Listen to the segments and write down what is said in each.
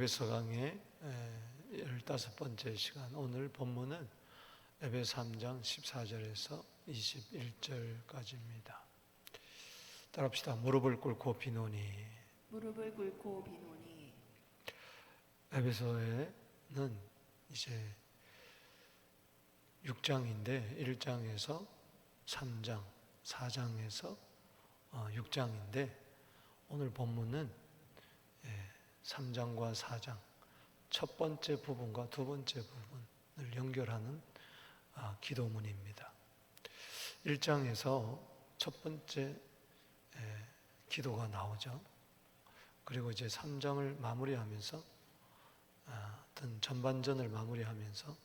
에베소 강의 15번째 시간, 오늘 본문은 에베소 3장 14절에서 21절까지입니다. 따라합시다. 무릎을 꿇고 비노니. 무릎을 꿇고 비노니. 에베소에는 이제 6장인데 1장에서 3장, 4장에서 6장인데 오늘 본문은 3장과 4장 첫 번째 부분과 두 번째 부분을 연결하는 기도문입니다. 1장에서 첫 번째 기도가 나오죠. 그리고 이제 3장을 마무리하면서 어떤 전반전을 마무리하면서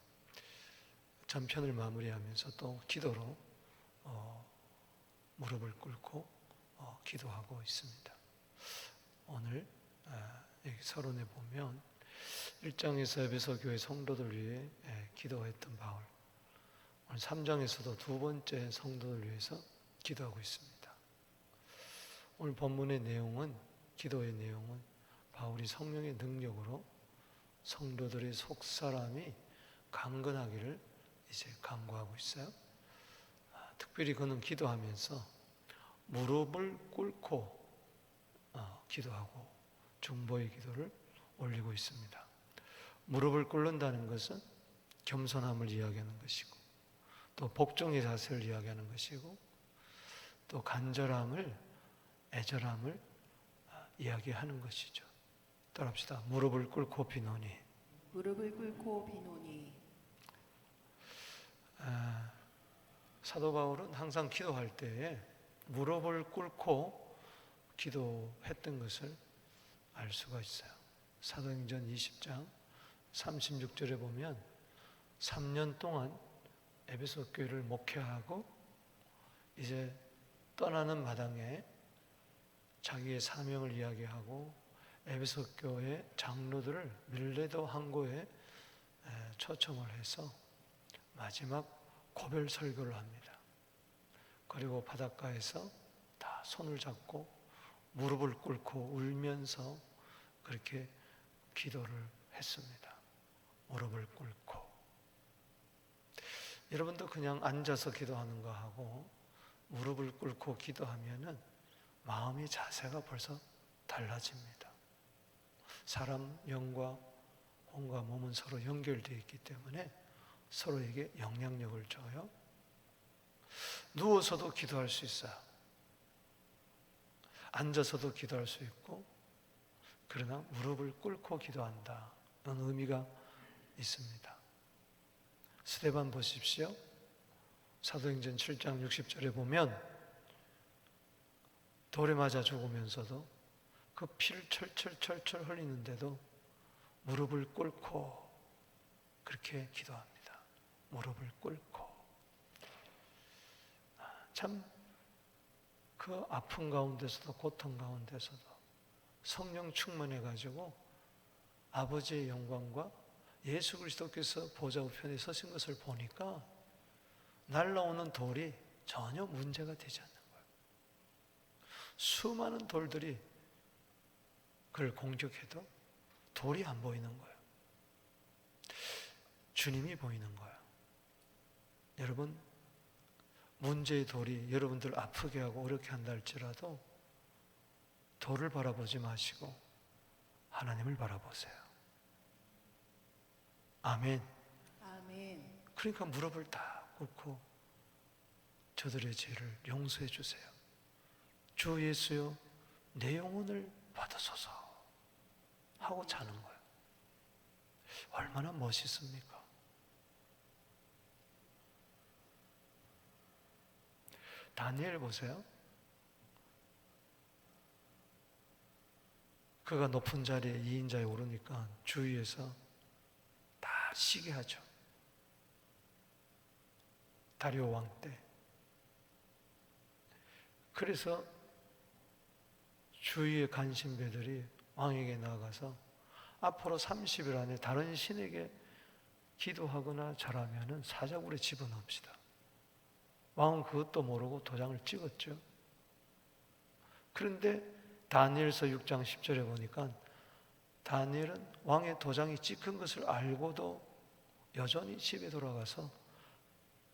전편을 마무리하면서 또 기도로 무릎을 꿇고 기도하고 있습니다. 오늘 여기 서론에 보면 1장에서 에베소 교회 성도들 위해 기도했던 바울, 오늘 3장에서도 두 번째 성도들 위해서 기도하고 있습니다. 오늘 본문의 내용은, 기도의 내용은 바울이 성령의 능력으로 성도들의 속사람이 강건하기를 이제 간구하고 있어요. 특별히 그는 기도하면서 무릎을 꿇고 기도하고 중보의 기도를 올리고 있습니다. 무릎을 꿇는다는 것은 겸손함을 이야기하는 것이고, 또 복종의 자세를 이야기하는 것이고, 또 간절함을, 애절함을 이야기하는 것이죠. 따라합시다. 무릎을 꿇고 비노니. 무릎을 꿇고 비노니. 사도 바울은 항상 기도할 때에 무릎을 꿇고 기도했던 것을 알 수가 있어요. 사도행전 20장 36절에 보면 3년 동안 에베소 교회를 목회하고 이제 떠나는 마당에 자기의 사명을 이야기하고 에베소 교회 장로들을 밀레도 항구에 초청을 해서 마지막 고별 설교를 합니다. 그리고 바닷가에서 다 손을 잡고 무릎을 꿇고 울면서 그렇게 기도를 했습니다. 무릎을 꿇고. 여러분도 그냥 앉아서 기도하는 거 하고 무릎을 꿇고 기도하면은 마음의 자세가 벌써 달라집니다. 사람 영과 혼과 몸은 서로 연결되어 있기 때문에 서로에게 영향력을 줘요. 누워서도 기도할 수 있어요. 앉아서도 기도할 수 있고, 그러나 무릎을 꿇고 기도한다는 의미가 있습니다. 스데반 보십시오. 사도행전 7장 60절에 보면 돌에 맞아 죽으면서도 그 피를 철철 흘리는데도 무릎을 꿇고 그렇게 기도합니다. 무릎을 꿇고. 참 그 아픔 가운데서도, 고통 가운데서도 성령 충만해가지고 아버지의 영광과 예수 그리스도께서 보좌 우편에 서신 것을 보니까 날라오는 돌이 전혀 문제가 되지 않는 거예요. 수많은 돌들이 그를 공격해도 돌이 안 보이는 거예요. 주님이 보이는 거예요. 여러분, 문제의 돌이 여러분들 아프게 하고 어렵게 한다 할지라도 돌을 바라보지 마시고 하나님을 바라보세요. 아멘. 아멘. 그러니까 무릎을 다 꿇고 저들의 죄를 용서해 주세요. 주 예수여, 내 영혼을 받으소서 하고 자는 거예요. 얼마나 멋있습니까? 다니엘 보세요. 그가 높은 자리에 2인자에 오르니까 주위에서 다 쉬게 하죠. 다리오 왕 때. 그래서 주위의 간신배들이 왕에게 나아가서 앞으로 30일 안에 다른 신에게 기도하거나 절하면 사자굴에 집어넣읍시다. 왕은 그것도 모르고 도장을 찍었죠. 그런데 다니엘서 6장 10절에 보니까 다니엘은 왕의 도장이 찍힌 것을 알고도 여전히 집에 돌아가서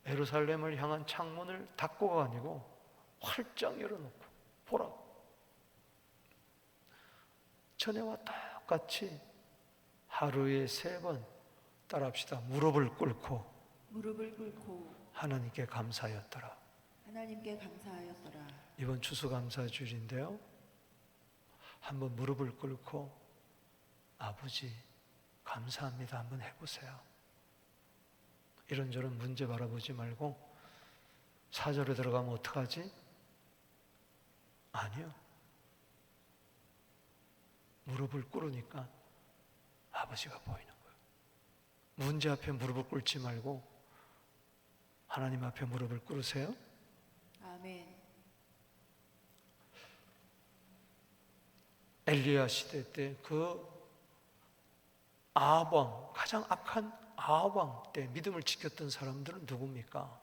예루살렘을 향한 창문을 닫고가 아니고 활짝 열어놓고 보라고. 전에와 똑같이 하루에 3번 따라합시다. 무릎을 꿇고 하나님께 감사하였더라. 하나님께 감사하였더라. 이번 추수감사주일인데요, 한번 무릎을 꿇고 아버지 감사합니다 한번 해보세요. 이런저런 문제 바라보지 말고 4절에 들어가면 어떡하지? 아니요, 무릎을 꿇으니까 아버지가 보이는 거예요. 문제 앞에 무릎을 꿇지 말고 하나님 앞에 무릎을 꿇으세요. 아멘. 엘리야 시대 때 그 아합왕, 가장 악한 아합왕 때 믿음을 지켰던 사람들은 누굽니까?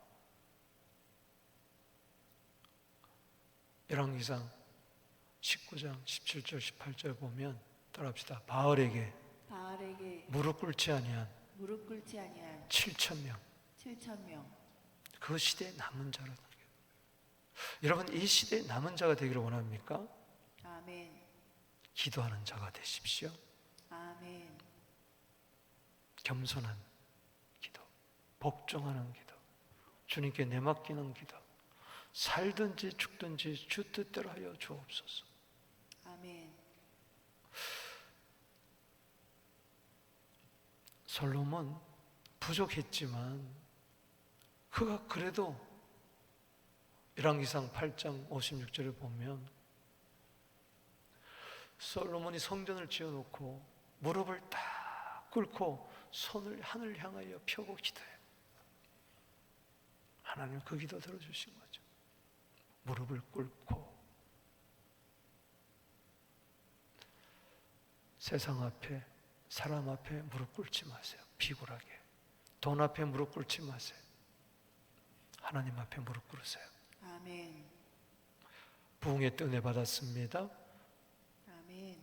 열왕기상 19장 17절 18절 보면 따라합시다. 바알에게 무릎 꿇지 아니한 7,000명, 7,000명. 그 시대의 남은 자라는 거예요. 여러분, 이 시대의 남은 자가 되기를 원합니까? 아멘. 기도하는 자가 되십시오. 아멘. 겸손한 기도, 복종하는 기도, 주님께 내맡기는 기도, 살든지 죽든지 주 뜻대로 하여 주옵소서. 아멘. 솔로몬 부족했지만 그가 그래도 열왕기상 8장 56절에 보면 솔로몬이 성전을 지어놓고 무릎을 딱 꿇고 손을 하늘 향하여 펴고 기도해요. 하나님 그 기도 들어주신 거죠. 무릎을 꿇고. 세상 앞에, 사람 앞에 무릎 꿇지 마세요. 비굴하게. 돈 앞에 무릎 꿇지 마세요. 하나님 앞에 무릎 꿇으세요. 아멘. 부흥의 은혜 받았습니다. 아멘.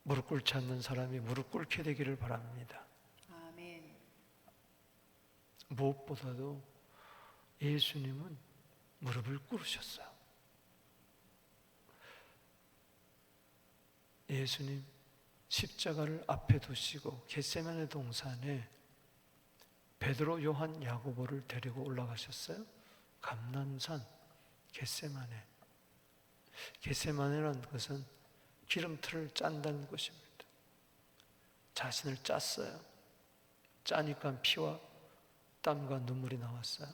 무릎 꿇지 않는 사람이 무릎 꿇게 되기를 바랍니다. 아멘. 무엇보다도 예수님은 무릎을 꿇으셨어요. 예수님 십자가를 앞에 두시고 겟세마네 동산에 베드로, 요한, 야고보를 데리고 올라가셨어요. 감난산 겟세마네. 겟세마네라는 것은 기름틀을 짠다는 것입니다. 자신을 짰어요. 짜니까 피와 땀과 눈물이 나왔어요.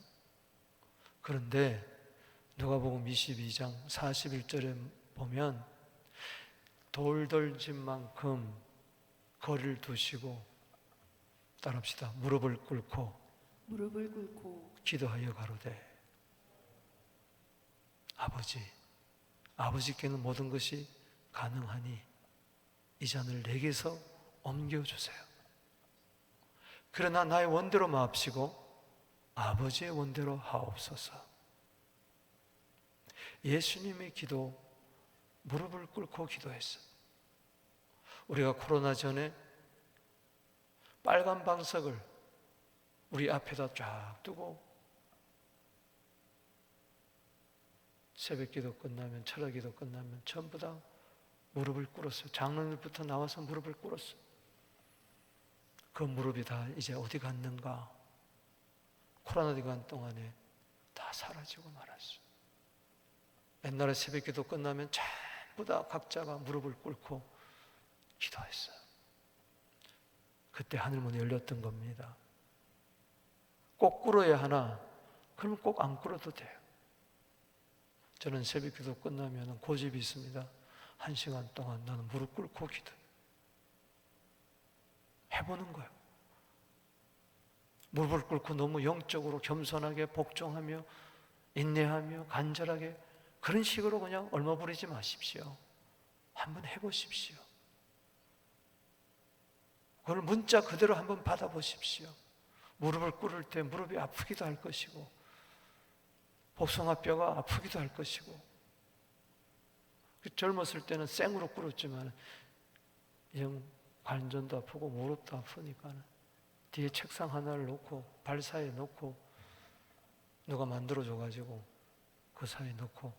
그런데 누가복음 22장 41절에 보면 돌 던진 만큼 거리를 두시고 따라합시다. 무릎을 꿇고 기도하여 가로되 아버지께는 모든 것이 가능하니 이 잔을 내게서 옮겨주세요. 그러나 나의 원대로 마옵시고 아버지의 원대로 하옵소서. 예수님의 기도, 무릎을 꿇고 기도했어요. 우리가 코로나 전에 빨간 방석을 우리 앞에다 쫙 두고 새벽 기도 끝나면, 철학 기도 끝나면 전부 다 무릎을 꿇었어요. 장로님부터 나와서 무릎을 꿇었어요. 그 무릎이 다 이제 어디 갔는가? 코로나 기간 동안에 다 사라지고 말았어요. 옛날에 새벽 기도 끝나면 전부 다 각자가 무릎을 꿇고 기도했어요. 그때 하늘문이 열렸던 겁니다. 꼭 꿇어야 하나? 그러면 꼭 안 꿇어도 돼요. 저는 새벽 기도 끝나면 고집이 있습니다. 1시간 동안 나는 무릎 꿇고 기도해요. 해보는 거예요. 무릎을 꿇고 너무 영적으로 겸손하게 복종하며 인내하며 간절하게 그런 식으로 그냥 얼마 부리지 마십시오. 한번 해보십시오. 그걸 문자 그대로 한번 받아보십시오. 무릎을 꿇을 때 무릎이 아프기도 할 것이고 복숭아뼈가 아프기도 할 것이고 젊었을 때는 생으로 꿇었지만 관전도 아프고 무릎도 아프니까는 뒤에 책상 하나를 놓고 발 사이에 놓고 누가 만들어줘 가지고 그 사이에 놓고,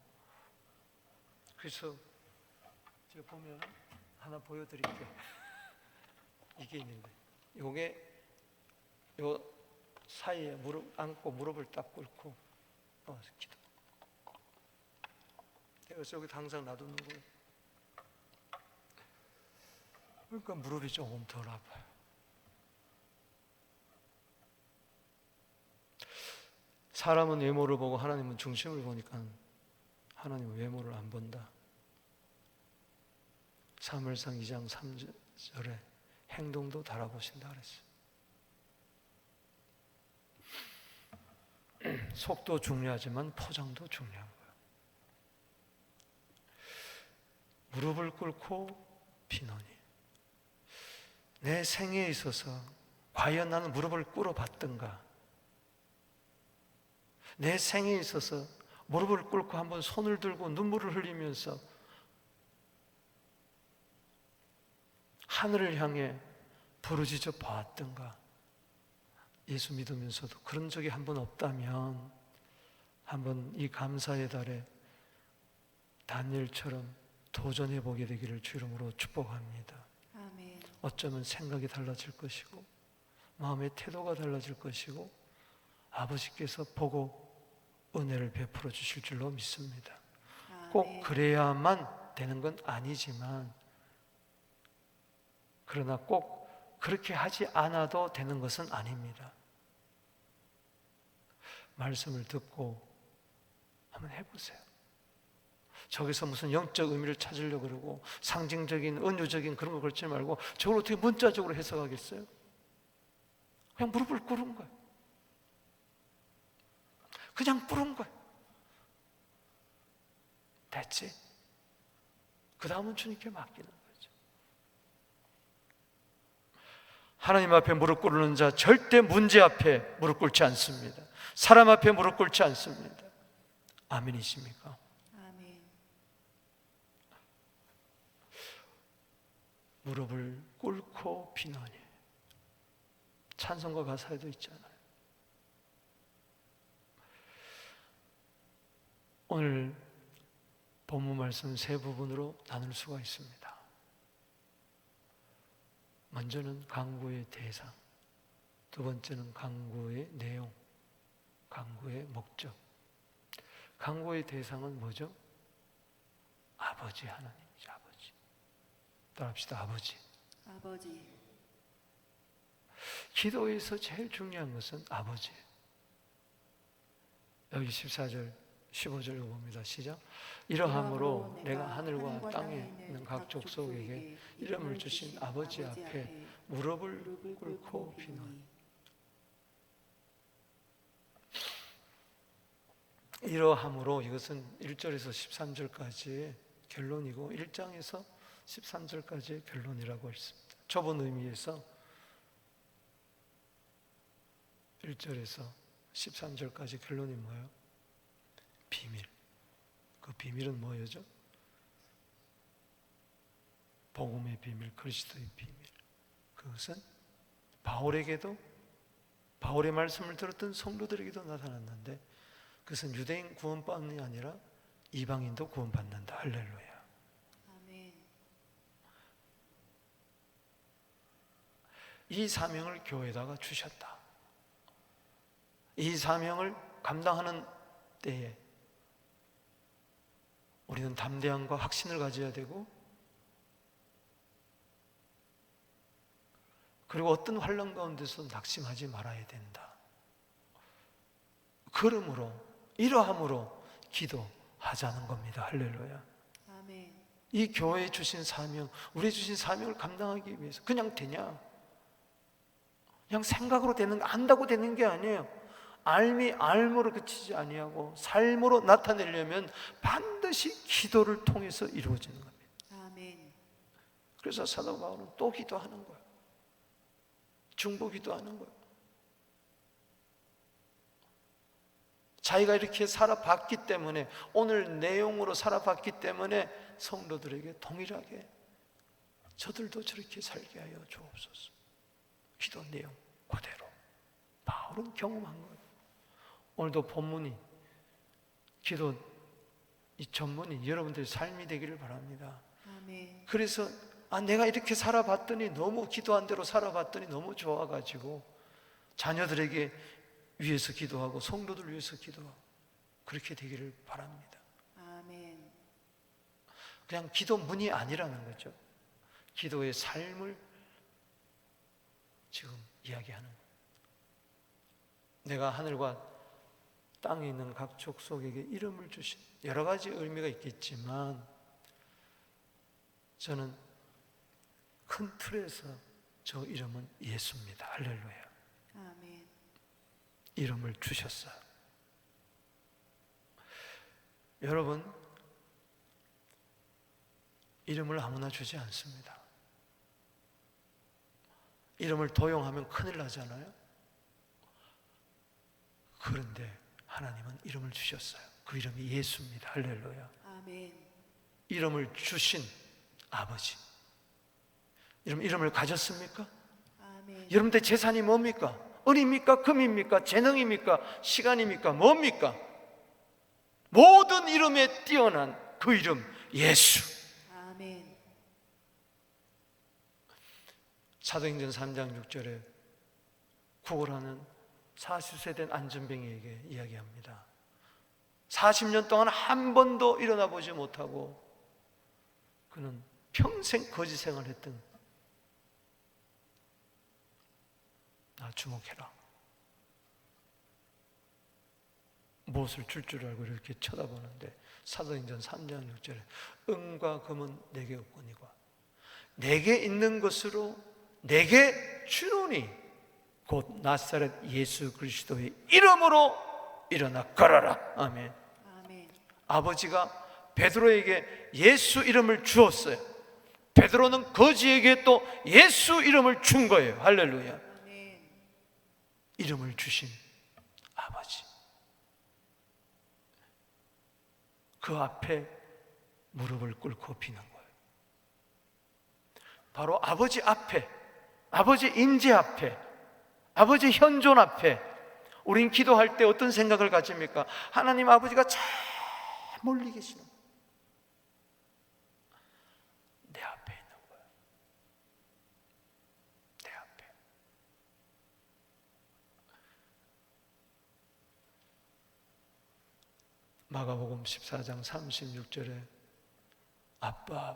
그래서 제가 보면 하나 보여드릴게요. 이게 있는데 요게 요 사이에 무릎 안고 무릎을 딱 꿇고 기도. 내가 여기 항상 놔두는 거예요. 그러니까 무릎이 조금 덜 아파요. 사람은 외모를 보고 하나님은 중심을 보니까 하나님은 외모를 안 본다. 사무엘상 2장 3절에 행동도 달아보신다 그랬어요. 속도 중요하지만 포장도 중요한 거예요. 무릎을 꿇고 비노니. 내 생애에 있어서 과연 나는 무릎을 꿇어봤던가? 내 생애에 있어서 무릎을 꿇고 한번 손을 들고 눈물을 흘리면서 하늘을 향해 부르짖어 보았던가? 예수 믿으면서도 그런 적이 한 번 없다면 한번 이 감사의 달에 다니엘처럼 도전해 보게 되기를 주 이름으로 축복합니다. 아멘. 어쩌면 생각이 달라질 것이고 마음의 태도가 달라질 것이고 아버지께서 보고 은혜를 베풀어 주실 줄로 믿습니다. 꼭 그래야만 되는 건 아니지만, 그러나 꼭 그렇게 하지 않아도 되는 것은 아닙니다. 말씀을 듣고 한번 해보세요. 저기서 무슨 영적 의미를 찾으려고 그러고 상징적인 은유적인 그런 거 걸지 말고 저걸 어떻게 문자적으로 해석하겠어요? 그냥 무릎을 꿇은 거예요. 그냥 꿇은 거예요. 됐지? 그 다음은 주님께 맡기는 거죠. 하나님 앞에 무릎 꿇는 자 절대 문제 앞에 무릎 꿇지 않습니다. 사람 앞에 무릎 꿇지 않습니다. 아멘이십니까? 아멘. 무릎을 꿇고 비노니. 찬송가 가사에도 있잖아요. 오늘 본문 말씀 세 부분으로 나눌 수가 있습니다. 먼저는 강구의 대상, 두 번째는 강구의 내용, 강구의 목적. 강구의 대상은 뭐죠? 아버지 하나님이죠. 아버지. 따라합시다. 아버지. 아버지. 기도에서 제일 중요한 것은 아버지예요. 여기 14절 15절 봅니다. 시작. 이러함으로 내가 하늘과 땅에 있는 각 족속에게 이름을 주신 아버지 앞에 무릎을 꿇고 비노니. 이러함으로, 이것은 1절에서 13절까지의 결론이고 1장에서 13절까지의 결론이라고 했습니다. 좁은 의미에서 1절에서 13절까지 결론이 뭐예요? 비밀. 그 비밀은 뭐였죠? 복음의 비밀, 그리스도의 비밀. 그것은 바울에게도, 바울의 말씀을 들었던 성도들에게도 나타났는데, 그것은 유대인 구원뿐이 아니라 이방인도 구원받는다. 할렐루야. 아멘. 이 사명을 교회에다가 주셨다. 이 사명을 감당하는 때에 우리는 담대함과 확신을 가져야 되고, 그리고 어떤 환란 가운데서 낙심하지 말아야 된다. 그러므로, 이러함으로 기도하자는 겁니다. 할렐루야. 아멘. 이 교회에 주신 사명, 우리 주신 사명을 감당하기 위해서 그냥 되냐? 그냥 생각으로 되는, 안다고 되는 게 아니에요. 알므로 그치지 아니하고 삶으로 나타내려면 반드시 기도를 통해서 이루어지는 겁니다. 아멘. 그래서 사도 바울은 또 기도하는 거예요. 중보 기도하는 거예요. 자기가 이렇게 살아봤기 때문에, 오늘 내용으로 살아봤기 때문에 성도들에게 동일하게 저들도 저렇게 살게 하여 주옵소서. 기도 내용 그대로 바울은 경험한 거예요. 오늘도 본문이 기도 이 전문이 여러분들의 삶이 되기를 바랍니다. 아멘. 그래서 내가 이렇게 살아봤더니 너무 기도한 대로 살아봤더니 너무 좋아가지고 자녀들에게 위해서 기도하고 성도들 위해서 기도하고 그렇게 되기를 바랍니다. 아멘. 그냥 기도문이 아니라는 거죠. 기도의 삶을 지금 이야기하는 거예요. 내가 하늘과 땅에 있는 각 족속에게 이름을 주신 여러 가지 의미가 있겠지만 저는 큰 틀에서 저 이름은 예수입니다. 할렐루야. 아멘. 이름을 주셨어요. 여러분, 이름을 아무나 주지 않습니다. 이름을 도용하면 큰일 나잖아요. 그런데 하나님은 이름을 주셨어요. 그 이름이 예수입니다. 할렐루야. 아멘. 이름을 주신 아버지. 이름을 가졌습니까? 아멘. 여러분들 재산이 뭡니까? 은입니까? 금입니까? 재능입니까? 시간입니까? 뭡니까? 모든 이름에 뛰어난 그 이름 예수. 아멘. 사도행전 3장 6절에 구걸하는 40세 된 안전뱅이에게 이야기합니다. 40년 동안 한 번도 일어나 보지 못하고 그는 평생 거지 생활했던 나 주목해라. 무엇을 줄 줄 알고 이렇게 쳐다보는데 사도행전 3장 6절에 은과 금은 내게 없거니와 내게 있는 것으로 내게 주노니 곧 나사렛 예수 그리스도의 이름으로 일어나 걸어라. 아멘. 아멘. 아버지가 베드로에게 예수 이름을 주었어요. 베드로는 거지에게 또 예수 이름을 준 거예요. 할렐루야. 아멘. 이름을 주신 아버지. 그 앞에 무릎을 꿇고 비는 거예요. 바로 아버지 앞에, 아버지 임재 앞에, 아버지 현존 앞에 우린 기도할 때 어떤 생각을 가집니까? 하나님 아버지가 참 멀리 계시는 거예요. 내 앞에 있는 거예요. 내 앞에. 마가복음 14장 36절에 아빠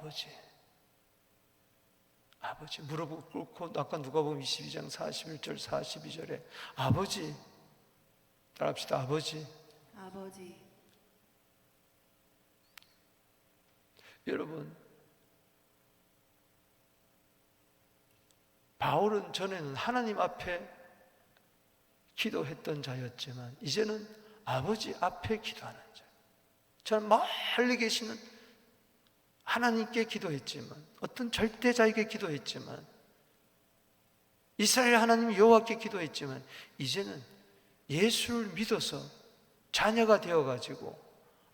아버지 무릎을 꿇고 아까 누가복음 22장 41절 42절에 아버지 따라합시다. 아버지. 아버지. 여러분, 바울은 전에는 하나님 앞에 기도했던 자였지만 이제는 아버지 앞에 기도하는 자. 저는 멀리 계시는 하나님께 기도했지만 어떤 절대자에게 기도했지만 이스라엘 하나님 여호와께 기도했지만 이제는 예수를 믿어서 자녀가 되어가지고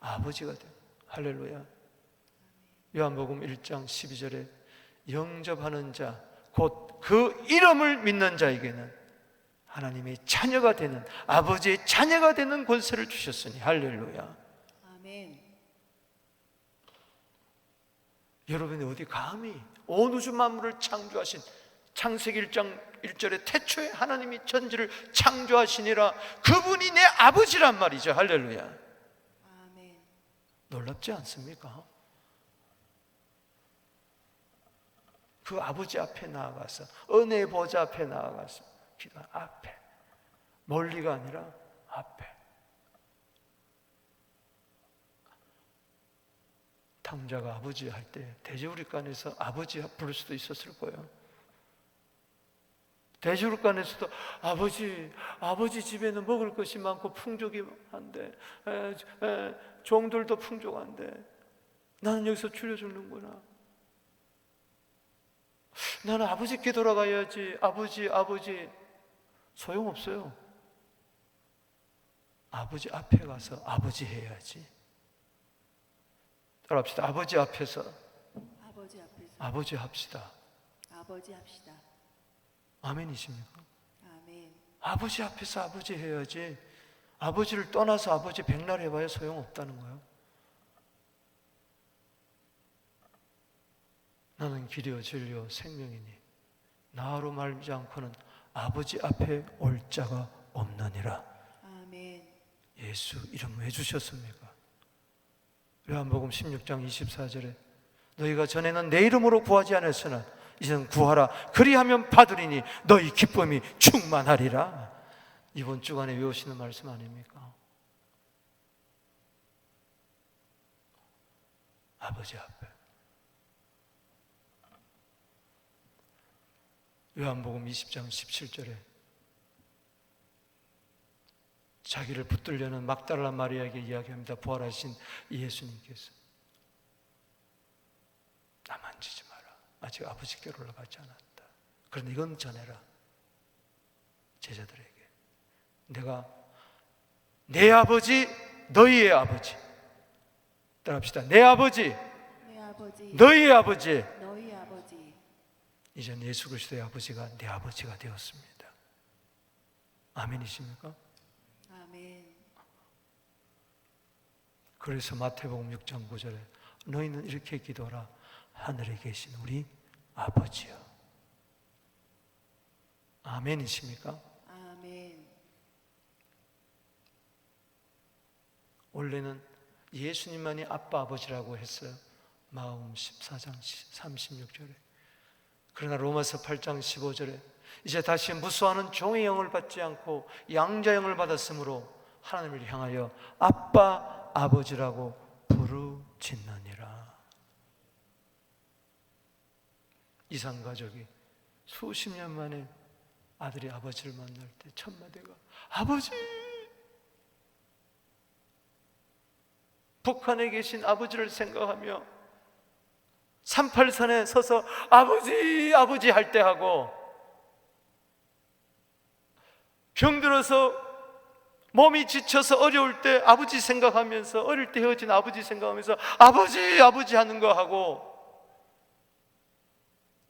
아버지가 돼요. 할렐루야. 요한복음 1장 12절에 영접하는 자 곧 그 이름을 믿는 자에게는 하나님의 자녀가 되는 아버지의 자녀가 되는 권세를 주셨으니 할렐루야. 아멘. 여러분이 어디 감히 온 우주 만물을 창조하신 창세기 1장 1절에 태초에 하나님이 천지를 창조하시니라 그분이 내 아버지란 말이죠. 할렐루야. 아멘. 놀랍지 않습니까? 그 아버지 앞에 나아가서 은혜의 보좌 앞에 나아가서 기도 앞에 멀리가 아니라 앞에 탕자가 아버지 할 때 돼지우리간에서 아버지 부를 수도 있었을 거예요. 돼지우리간에서도 아버지 집에는 먹을 것이 많고 풍족이 한데 종들도 풍족한데 나는 여기서 줄여 죽는구나. 나는 아버지께 돌아가야지. 아버지 소용없어요. 아버지 앞에 가서 아버지 해야지. 따라합시다. 아버지 앞에서 아버지 앞에서 아버지 합시다. 아버지 합시다. 아멘이십니까? 아멘. 아버지 앞에서 아버지 해야지, 아버지를 떠나서 아버지 백날 해봐야 소용없다는 거예요. 나는 길이요 진리요 생명이니 나로 말지 않고는 아버지 앞에 올 자가 없느니라. 아멘. 예수 이름 왜 주셨습니까? 요한복음 16장 24절에 너희가 전에는 내 이름으로 구하지 않았으나 이제는 구하라 그리하면 받으리니 너희 기쁨이 충만하리라. 이번 주간에 외우시는 말씀 아닙니까? 아버지 앞에. 요한복음 20장 17절에 자기를 붙들려는 막달라 마리아에게 이야기합니다. 부활하신 예수님께서 나 만지지 마라. 아직 아버지께로 올라가지 않았다. 그런데 이건 전해라. 제자들에게. 내가 내 아버지, 너희의 아버지. 따라합시다. 내 아버지, 내 아버지, 너희의 아버지. 너희 아버지. 이젠 예수 그리스도의 아버지가 내 아버지가 되었습니다. 아멘이십니까? 아멘. 그래서 마태복음 6장 9절에 너희는 이렇게 기도하라. 하늘에 계신 우리 아버지여. 아멘이십니까? 아멘. 원래는 예수님만이 아빠 아버지라고 했어요. 마음 14장 36절에. 그러나 로마서 8장 15절에 이제 다시 무수하는 종의 영을 받지 않고 양자 영을 받았으므로 하나님을 향하여 아빠 아버지라고 부르짖느니라. 이산 가족이 수십 년 만에 아들이 아버지를 만날 때 첫 마디가 아버지. 북한에 계신 아버지를 생각하며 38선에 서서 아버지 아버지 할 때 하고, 병들어서 몸이 지쳐서 어려울 때 아버지 생각하면서, 어릴 때 헤어진 아버지 생각하면서 아버지 아버지 하는 거 하고,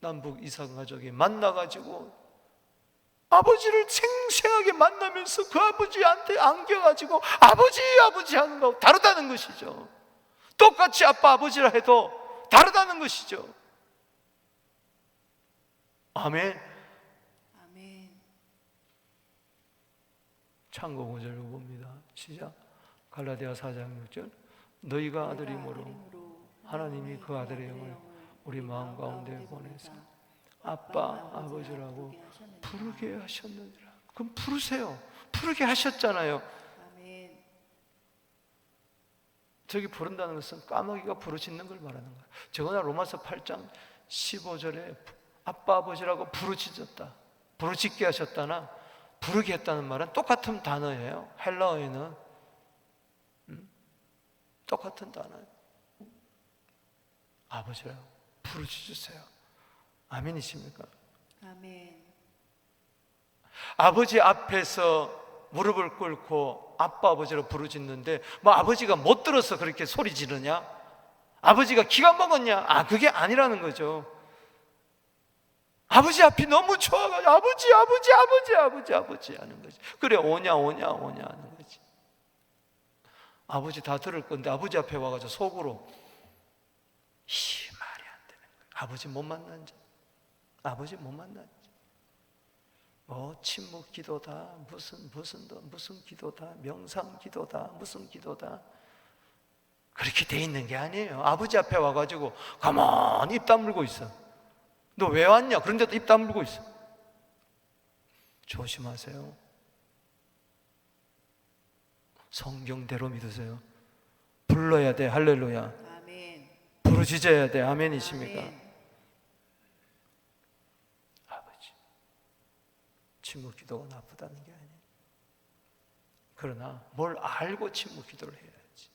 남북 이산 가족이 만나가지고 아버지를 생생하게 만나면서 그 아버지한테 안겨가지고 아버지 아버지 하는 거 다르다는 것이죠. 똑같이 아빠 아버지라 해도 다르다는 것이죠. 아멘. 아멘. 창고 5절 봅니다. 시작. 갈라디아 4장 6절 너희가 아들이므로 하나님이 그 아들의 영을 우리 마음 가운데 보내서 아빠 아버지라고 부르게 하셨느니라. 그럼 부르세요. 부르게 하셨잖아요. 아멘. 저기 부른다는 것은 까마귀가 부르짖는 걸 말하는 거예요. 저거나 로마서 8장 15절에 아빠 아버지라고 부르짖었다, 부르짖게 하셨다나 부르게 했다는 말은 똑같은 단어예요. 헬라어에는 똑같은 단어예요. 아버지라고 부르짖으세요. 아멘이십니까? 아멘. 아버지 앞에서 무릎을 꿇고 아빠 아버지로 부르짖는데 뭐 아버지가 못 들어서 그렇게 소리 지르냐? 아버지가 기가 먹었냐? 그게 아니라는 거죠. 아버지 앞이 너무 좋아가지고 아버지 아버지 아버지 아버지 아버지 하는 거지. 그래 오냐 오냐 오냐 하는 거지. 아버지 다 들을 건데 아버지 앞에 와가지고 속으로 말이 안 되는 거예요. 아버지 못 만난 자, 아버지 못 만난 자. 침묵 기도다, 무슨 기도다, 명상 기도다, 무슨 기도다. 그렇게 돼 있는 게 아니에요. 아버지 앞에 와가지고 가만히 입 다물고 있어. 너 왜 왔냐? 그런데도 입 다물고 있어. 조심하세요. 성경대로 믿으세요. 불러야 돼. 할렐루야. 아멘. 부르짖어야 돼. 아멘이십니까? 아멘. 아버지, 침묵 기도가 나쁘다는 게 아니에요. 그러나 뭘 알고 침묵 기도를 해야지.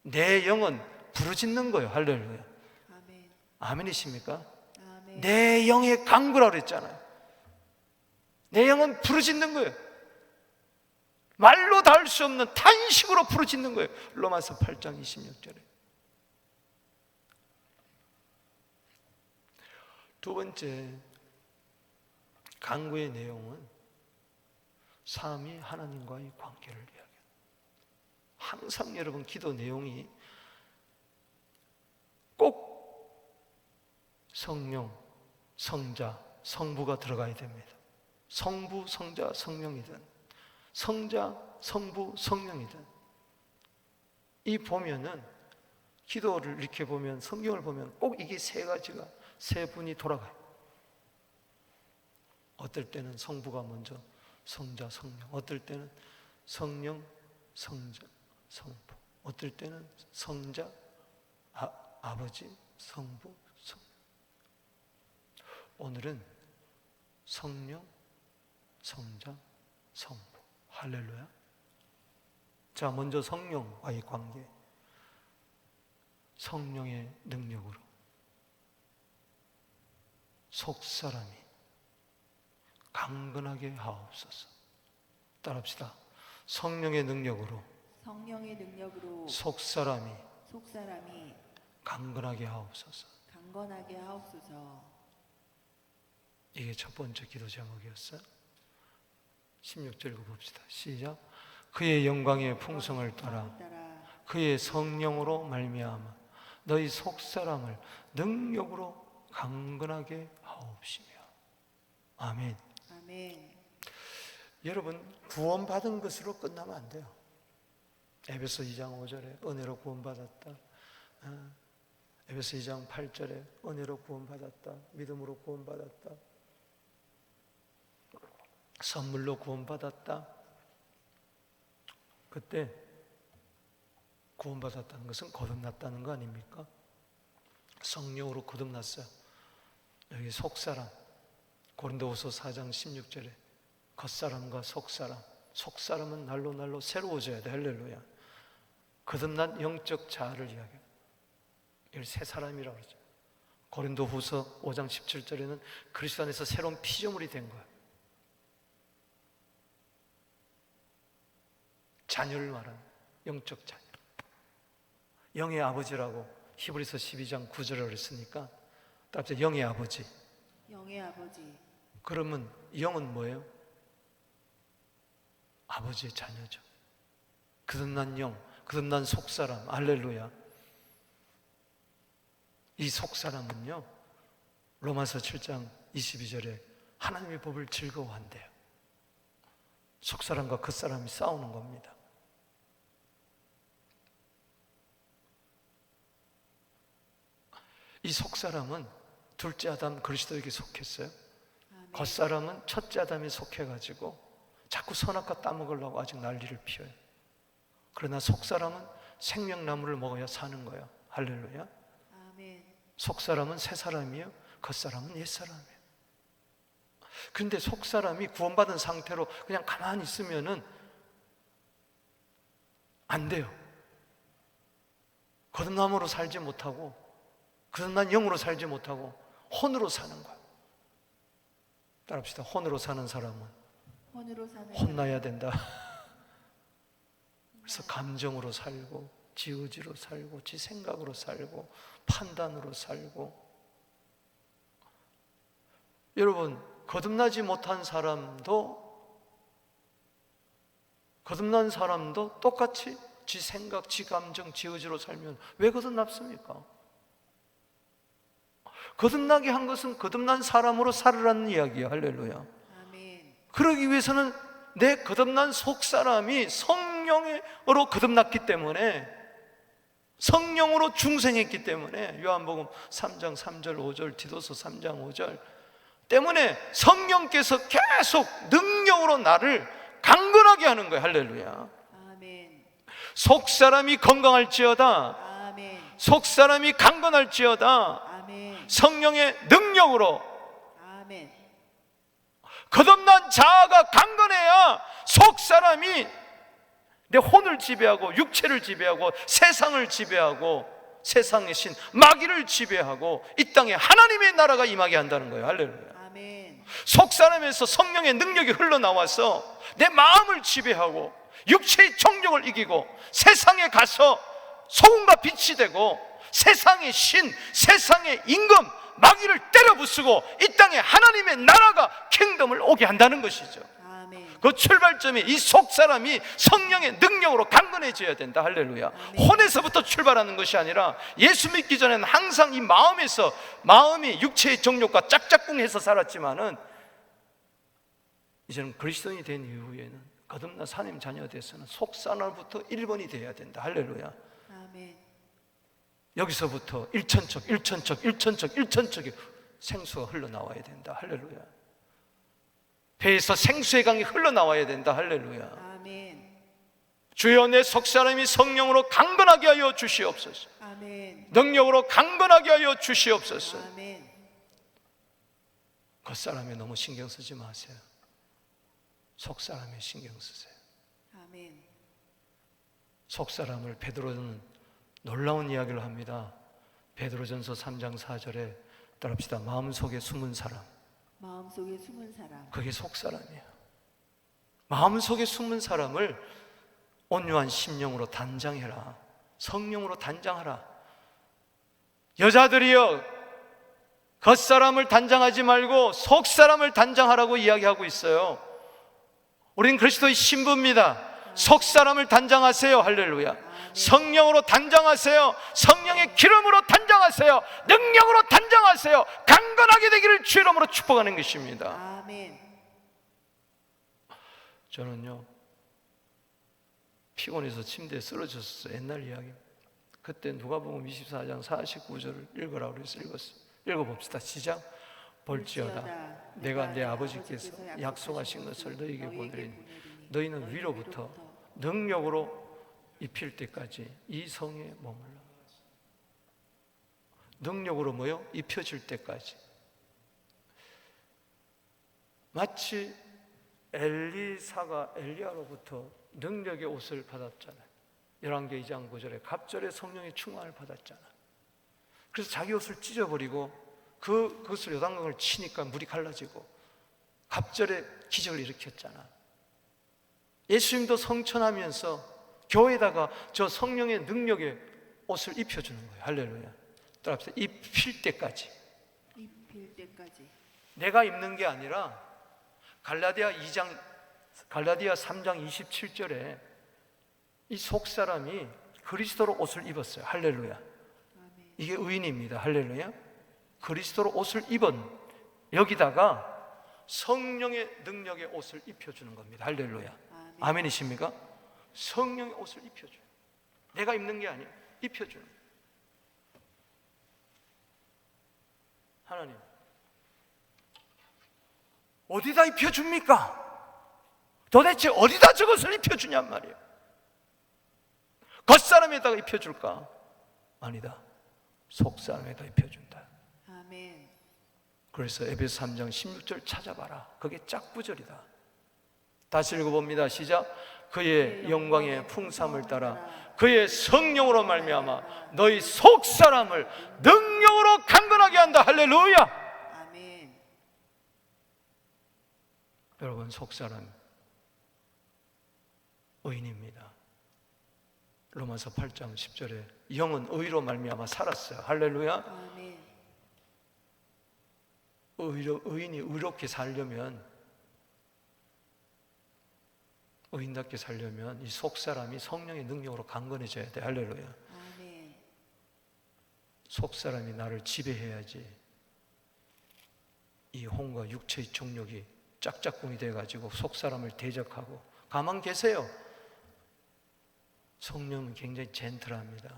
내 영은 부르짖는 거예요. 할렐루야. 아멘. 아멘이십니까? 아멘. 내 영의 간구라고 그랬잖아요. 내 영은 부르짖는 거예요. 말로 다 할 수 없는 탄식으로 부르짖는 거예요. 로마서 8장 26절에 두 번째 간구의 내용은 삼위 하나님과의 관계를 이야기합니다. 항상 여러분 기도 내용이 꼭 성령, 성자, 성부가 들어가야 됩니다. 성부, 성자, 성령이든 성자, 성부, 성령이든 이 보면은 기도를 이렇게 보면 성경을 보면 꼭 이게 세 가지가 세 분이 돌아가요. 어떨 때는 성부가 먼저 성자, 성령, 어떨 때는 성령, 성자, 성부, 어떨 때는 성자, 아버지, 성부, 성령. 오늘은 성령, 성자, 성부. 할렐루야. 자, 먼저 성령과의 관계. 성령의 능력으로 속사람이 강건하게 하옵소서. 따라합시다. 성령의 능력으로 속사람이 강건하게 하옵소서. 이게 첫 번째 기도 제목이었어요. 16절 읽어봅시다. 시작. 그의 영광의 풍성을 따라 그의 성령으로 말미암아 너희 속사람을 능력으로 강건하게 하옵시며. 아멘. 아멘. 여러분, 구원받은 것으로 끝나면 안 돼요. 에베소 2장 5절에 은혜로 구원받았다. 에베소 2장 8절에 은혜로 구원받았다. 믿음으로 구원받았다. 선물로 구원받았다. 그때 구원받았다는 것은 거듭났다는 거 아닙니까? 성령으로 거듭났어요. 여기 속사람, 고린도후서 4장 16절에 겉사람과 속사람, 속사람은 날로 날로 새로워져야 돼. 할렐루야. 거듭난 영적 자아를 이야기해요. 이걸 새 사람이라고 그러죠. 고린도후서 5장 17절에는 그리스도 안에서 새로운 피조물이 된 거예요. 자녀를 말하는 영적 자녀. 영의 아버지라고 히브리서 12장 9절을 했으니까 따라서 영의 아버지. 영의 아버지. 그러면 영은 뭐예요? 아버지의 자녀죠. 거듭난 영, 거듭난 속사람. 할렐루야. 이 속사람은요, 로마서 7장 22절에 하나님의 법을 즐거워한대요. 속사람과 겉사람이 싸우는 겁니다. 이 속사람은 둘째 아담 그리스도에게 속했어요. 아멘. 겉사람은 첫째 아담이 속해가지고 자꾸 선악과 따먹으려고 아직 난리를 피워요. 그러나 속사람은 생명나무를 먹어야 사는 거예요. 할렐루야. 아멘. 속사람은 새 사람이에요. 겉사람은 옛 사람이에요. 그런데 속사람이 구원받은 상태로 그냥 가만히 있으면은 안 돼요. 거듭남으로 살지 못하고 거듭난 영으로 살지 못하고 혼으로 사는 거예요. 따라합시다. 혼으로 사는 사람은 혼나야 된다. 그래서 감정으로 살고 지 의지로 살고 지 생각으로 살고 판단으로 살고. 여러분, 거듭나지 못한 사람도 거듭난 사람도 똑같이 지 생각, 지 감정, 지 의지로 살면 왜 거듭납습니까? 거듭나게 한 것은 거듭난 사람으로 살으라는 이야기예요. 할렐루야. 아멘. 그러기 위해서는 내 거듭난 속사람이 성령으로 거듭났기 때문에, 성령으로 중생했기 때문에, 요한복음 3장 3절 5절, 디도서 3장 5절 때문에 성령께서 계속 능력으로 나를 강건하게 하는 거예요. 할렐루야. 아멘. 속사람이 건강할지어다. 아멘. 속사람이 강건할지어다. 아멘. 성령의 능력으로. 아멘. 거듭난 자아가 강건해야 속사람이 내 혼을 지배하고 육체를 지배하고 세상을 지배하고 세상의 신 마귀를 지배하고 이 땅에 하나님의 나라가 임하게 한다는 거예요. 할렐루야. 아멘. 속사람에서 성령의 능력이 흘러나와서 내 마음을 지배하고 육체의 정욕을 이기고 세상에 가서 소금과 빛이 되고 세상의 신, 세상의 임금, 마귀를 때려 부수고 이 땅에 하나님의 나라가 킹덤을 오게 한다는 것이죠. 아멘. 그 출발점이 이 속사람이 성령의 능력으로 강건해져야 된다. 할렐루야. 혼에서부터 출발하는 것이 아니라 예수 믿기 전에는 항상 이 마음에서, 마음이 육체의 정욕과 짝짝꿍해서 살았지만은 이제는 그리스도인이 된 이후에는 거듭나 하나님 자녀가 돼서는 속사람부터 1번이 돼야 된다. 할렐루야. 아멘. 여기서부터 일천척이 생수가 흘러나와야 된다. 할렐루야. 배에서 생수의 강이 흘러나와야 된다. 할렐루야. 아멘. 주여, 내 속사람이 성령으로 강건하게 하여 주시옵소서. 아멘. 능력으로 강건하게 하여 주시옵소서. 아멘. 겉사람에 너무 신경 쓰지 마세요. 속사람에 신경 쓰세요. 아멘. 속사람을 베드로는 놀라운 이야기를 합니다. 베드로전서 3장 4절에 따라합시다. 마음속에 숨은 사람, 마음속에 숨은 사람. 그게 속사람이에요. 마음속에 숨은 사람을 온유한 심령으로 단장해라. 성령으로 단장하라. 여자들이여, 겉사람을 단장하지 말고 속사람을 단장하라고 이야기하고 있어요. 우리는 그리스도의 신부입니다. 속사람을 단장하세요. 할렐루야. 성령으로 단장하세요. 성령의 기름으로 단장하세요. 능력으로 단장하세요. 강건하게 되기를 주의 이름으로 축복하는 것입니다. 아멘. 저는요, 피곤해서 침대에 쓰러졌어요. 옛날 이야기. 그때 누가복음 24장 49절을 읽으라고 그래서 읽었어요. 읽어봅시다. 시작. 볼지어다 내가 내 아버지께서 약속하신 것을 너희에게 보내리니 너희는 위로부터 능력으로 입힐 때까지 이 성에 머물러. 능력으로 뭐요? 입혀질 때까지. 마치 엘리사가 엘리야로부터 능력의 옷을 받았잖아요. 열왕기 2장 9절에 갑절에 성령의 충만을 받았잖아. 그래서 자기 옷을 찢어버리고 그것을 요단강을 치니까 물이 갈라지고 갑절에 기적을 일으켰잖아. 예수님도 성천하면서 교회에다가 저 성령의 능력의 옷을 입혀주는 거예요. 할렐루야. 따라합시다. 입힐 때까지. 입힐 때까지. 내가 입는 게 아니라 갈라디아 3장 27절에 이 속사람이 그리스도로 옷을 입었어요. 할렐루야. 아멘. 이게 의인입니다. 할렐루야. 그리스도로 옷을 입은 여기다가 성령의 능력의 옷을 입혀주는 겁니다. 할렐루야. 아멘. 아멘이십니까? 성령의 옷을 입혀줘요. 내가 입는 게 아니에요. 입혀주는 거예요. 하나님, 어디다 입혀줍니까? 도대체 어디다 저것을 입혀주냔 말이에요. 겉사람에다가 입혀줄까? 아니다. 속사람에다 입혀준다. 아멘. 그래서 에베소 3장 16절 찾아봐라. 그게 짝부절이다. 다시 읽어봅니다. 시작. 그의 영광의 풍삼을 따라 그의 성령으로 말미암아 너희 속사람을 능력으로 강건하게 한다. 할렐루야. 아멘. 여러분, 속사람 의인입니다. 로마서 8장 10절에 영은 의로 말미암아 살았어요. 할렐루야. 아멘. 의인이 의롭게 살려면, 의인답게 살려면 이 속사람이 성령의 능력으로 강건해져야 돼. 할렐루야. 아멘. 속사람이 나를 지배해야지 이 혼과 육체의 정욕이 짝짝꿍이 돼가지고 속사람을 대적하고. 가만 계세요. 성령은 굉장히 젠틀합니다.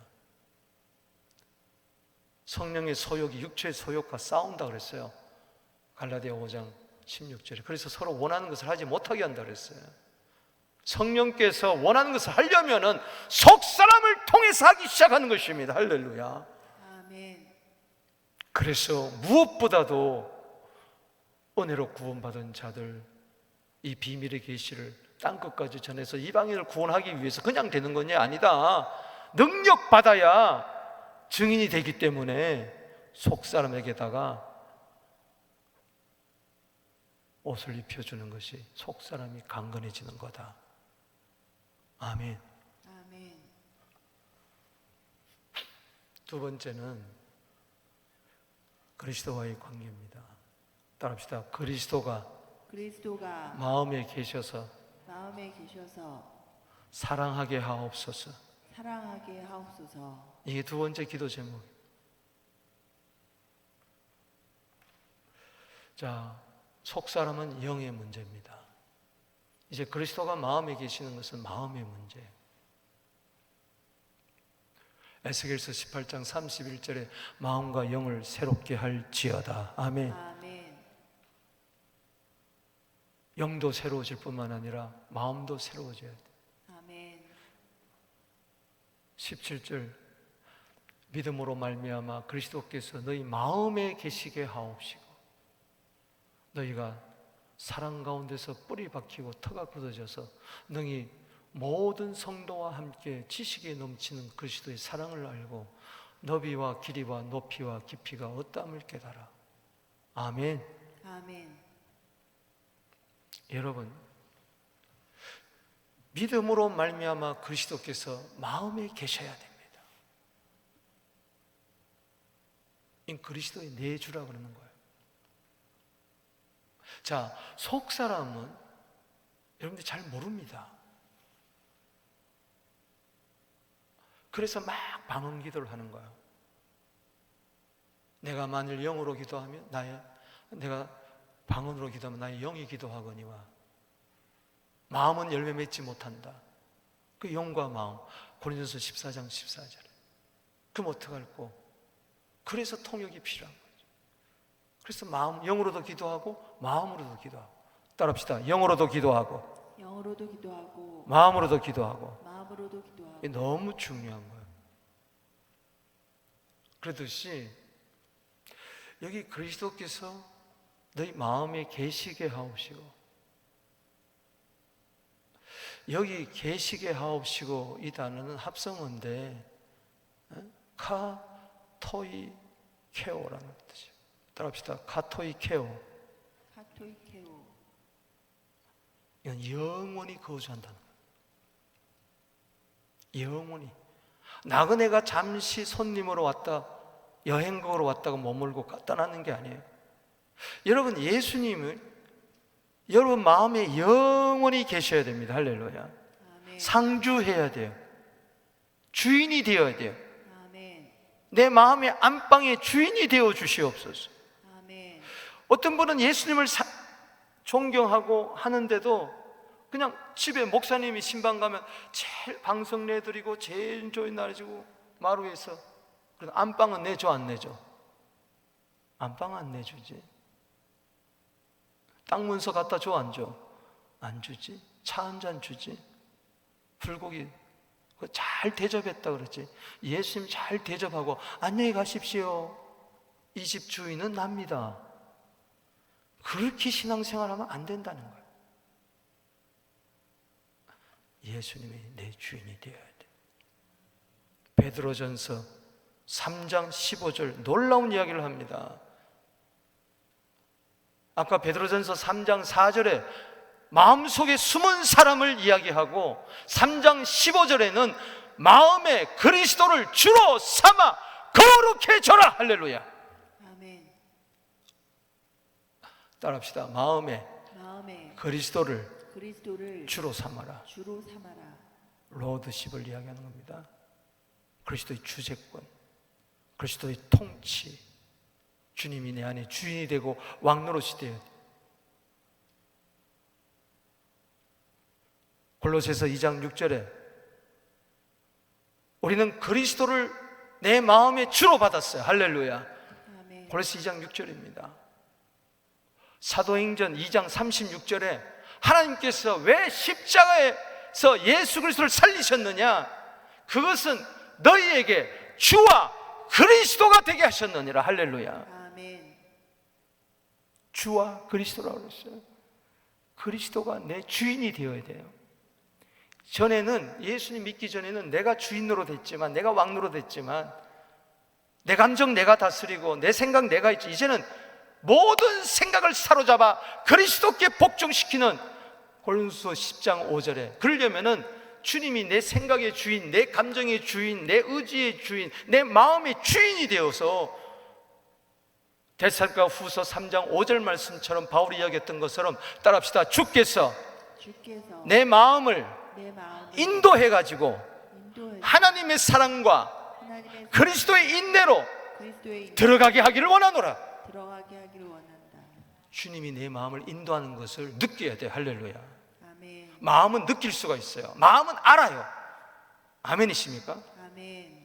성령의 소욕이 육체의 소욕과 싸운다 그랬어요. 갈라디아 5장 16절에. 그래서 서로 원하는 것을 하지 못하게 한다 그랬어요. 성령께서 원하는 것을 하려면은 속사람을 통해서 하기 시작하는 것입니다. 할렐루야. 아멘. 그래서 무엇보다도 은혜로 구원받은 자들, 이 비밀의 계시를 땅끝까지 전해서 이방인을 구원하기 위해서 그냥 되는 것이 아니다. 능력 받아야 증인이 되기 때문에 속사람에게다가 옷을 입혀주는 것이 속사람이 강건해지는 거다. 아멘. 아멘. 두 번째는 그리스도와의 관계입니다. 따라합시다. 그리스도가 그리스도가 마음에 계셔서 마음에 계셔서 사랑하게 하옵소서. 사랑하게 하옵소서. 이게 두 번째 기도 제목. 자, 속사람은 영의 문제입니다. 이제 그리스도가 마음에 계시는 것은 마음의 문제예요. 에스겔서 18장 31절에 마음과 영을 새롭게 할지어다. 아멘. 아멘. 영도 새로워질 뿐만 아니라 마음도 새로워져야 돼. 아멘. 17절 믿음으로 말미암아 그리스도께서 너희 마음에 계시게 하옵시고 너희가 사랑 가운데서 뿌리 박히고 터가 굳어져서 너희 모든 성도와 함께 지식에 넘치는 그리스도의 사랑을 알고 너비와 길이와 높이와 깊이가 어떠함을 깨달아. 아멘. 아멘. 여러분, 믿음으로 말미암아 그리스도께서 마음에 계셔야 됩니다. 이 그리스도의 내주라 그러는 거예요. 자, 속 사람은 여러분들 잘 모릅니다. 그래서 막 방언 기도를 하는 거예요. 내가 만일 영으로 기도하면 내가 방언으로 기도하면 나의 영이 기도하거니와 마음은 열매 맺지 못한다. 그 영과 마음, 고린도서 14장 14절에. 그럼 어떡할꼬? 그래서 통역이 필요한 거죠. 그래서 영으로도 기도하고 마음으로도 기도하고. 따라합시다. 영으로도 기도하고 영으로도 기도하고 마음으로도 기도하고. 마음으로도 기도하고. 이게 너무 중요한 거예요. 그러듯이 여기 그리스도께서 너희 마음에 계시게 하옵시고, 여기 계시게 하옵시고 이 단어는 합성어인데 카토이 케오라는 뜻이에요. 따라합시다. 카토이 케오. 카토이케오. 이건 영원히 거주한다는 거예요. 영원히. 나그네가 잠시 손님으로 왔다, 여행국으로 왔다가 머물고 떠나는 게 아니에요. 여러분, 예수님은 여러분 마음에 영원히 계셔야 됩니다. 할렐루야. 아멘. 상주해야 돼요. 주인이 되어야 돼요. 아멘. 내 마음의 안방의 주인이 되어 주시옵소서. 아멘. 어떤 분은 예수님을 존경하고 하는데도 그냥 집에 목사님이 신방 가면 제일 방석 내드리고 제일 좋은 날이고 마루에서, 그래서 안방은 내줘 안 내줘? 안방 안 내주지. 땅 문서 갖다 줘 안 줘? 안 주지. 차 한 잔 주지. 불고기 잘 대접했다 그랬지. 예수님 잘 대접하고 안녕히 가십시오. 이 집 주인은 납니다. 그렇게 신앙생활하면 안 된다는 거예요. 예수님이 내 주인이 되어야 돼. 베드로전서 3장 15절 놀라운 이야기를 합니다. 아까 베드로전서 3장 4절에 마음속에 숨은 사람을 이야기하고 3장 15절에는 마음에 그리스도를 주로 삼아 거룩해져라. 할렐루야. 아멘. 따라합시다. 마음에 그리스도를 주로 삼아라. 삼아라. 로드십을 이야기하는 겁니다. 그리스도의 주재권, 그리스도의 통치, 주님이 내 안에 주인이 되고 왕노릇이 되어야 돼. 골로새서 2장 6절에 우리는 그리스도를 내 마음의 주로 받았어요. 할렐루야. 아멘. 골로새 2장 6절입니다. 사도행전 2장 36절에 하나님께서 왜 십자가에서 예수 그리스도를 살리셨느냐? 그것은 너희에게 주와 그리스도가 되게 하셨느니라. 할렐루야. 아멘. 주와 그리스도라고 그랬어요. 그리스도가 내 주인이 되어야 돼요. 전에는, 예수님 믿기 전에는 내가 주인으로 됐지만, 내가 왕으로 됐지만, 내 감정 내가 다스리고 내 생각 내가 있지. 이제는 모든 생각을 사로잡아 그리스도께 복종시키는 고린도서 10장 5절에 그러려면은 주님이 내 생각의 주인, 내 감정의 주인, 내 의지의 주인, 내 마음의 주인이 되어서 데살로니가 후서 3장 5절 말씀처럼 바울이 이야기했던 것처럼 따라합시다. 주께서 내 마음을 인도해가지고 하나님의 사랑과 그리스도의 인내로 들어가게 하기를 원하노라. 주님이 내 마음을 인도하는 것을 느껴야 돼. 할렐루야. 아멘. 마음은 느낄 수가 있어요. 마음은 알아요. 아멘이십니까? 아멘.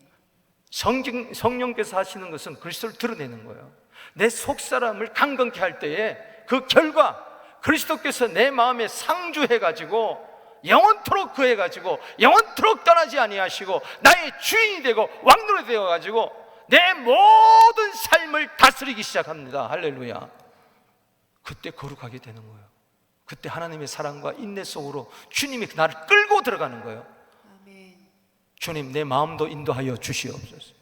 성령께서 하시는 것은 그리스도를 드러내는 거예요. 내 속사람을 강건케 할 때에 그 결과 그리스도께서 내 마음에 상주해가지고 영원토록 그해가지고 영원토록 떠나지 아니하시고 나의 주인이 되고 왕노릇이 되어가지고 내 모든 삶을 다스리기 시작합니다. 할렐루야. 그때 거룩하게 되는 거예요. 그때 하나님의 사랑과 인내 속으로 주님이 나를 끌고 들어가는 거예요. 아멘. 주님, 내 마음도 인도하여 주시옵소서.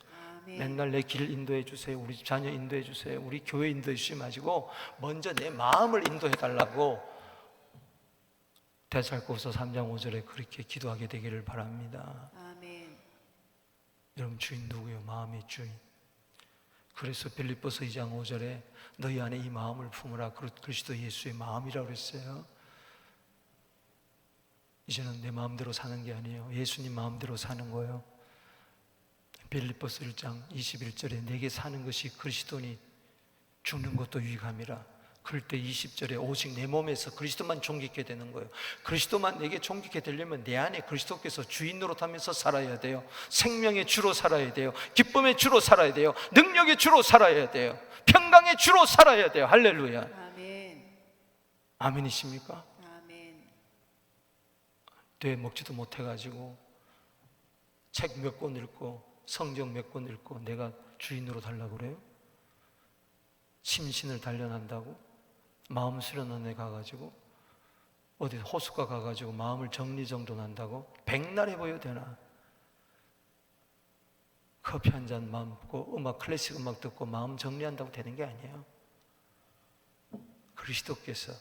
아멘. 맨날 내 길을 인도해 주세요. 우리 집 자녀 인도해 주세요. 우리 교회 인도해 주시지 마시고 먼저 내 마음을 인도해 달라고 데살로니가서 3장 5절에 그렇게 기도하게 되기를 바랍니다. 아멘. 여러분, 주인 누구예요? 마음의 주인. 그래서 빌립보서 2장 5절에 너희 안에 이 마음을 품으라. 그리스도 예수의 마음이라고 그랬어요. 이제는 내 마음대로 사는 게 아니에요. 예수님 마음대로 사는 거예요. 빌립보서 1장 21절에 내게 사는 것이 그리스도니 죽는 것도 유익함이라. 그럴 때 20절에 오직 내 몸에서 그리스도만 존귀케 되는 거예요. 그리스도만 내게 존귀케 되려면 내 안에 그리스도께서 주인 노릇하면서 살아야 돼요. 생명의 주로 살아야 돼요. 기쁨의 주로 살아야 돼요. 능력의 주로 살아야 돼요. 평강의 주로 살아야 돼요. 할렐루야. 아멘. 아멘이십니까? 아멘. 돼 먹지도 못해가지고 책 몇 권 읽고 성경 몇 권 읽고 내가 주인으로 달라고 그래요? 심신을 단련한다고? 마음 수련원에 가가지고 어디 호숫가 가가지고 마음을 정리정돈한다고? 백날 해보여야 되나? 커피 한 잔 먹고 클래식 음악 듣고 마음 정리한다고 되는 게 아니에요. 그리스도께서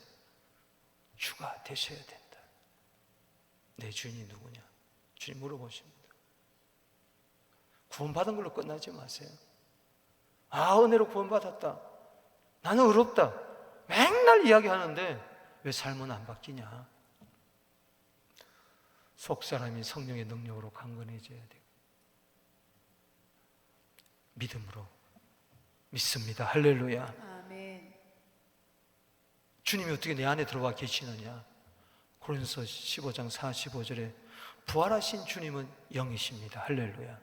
주가 되셔야 된다. 내 주인이 누구냐? 주님 물어보십니다. 구원받은 걸로 끝나지 마세요. 은혜로 구원받았다. 나는 의롭다. 맨날 이야기하는데 왜 삶은 안 바뀌냐? 속사람이 성령의 능력으로 강건해져야 되고 믿음으로 믿습니다. 할렐루야. 아멘. 주님이 어떻게 내 안에 들어와 계시느냐? 고린도서 15장 45절에 부활하신 주님은 영이십니다. 할렐루야.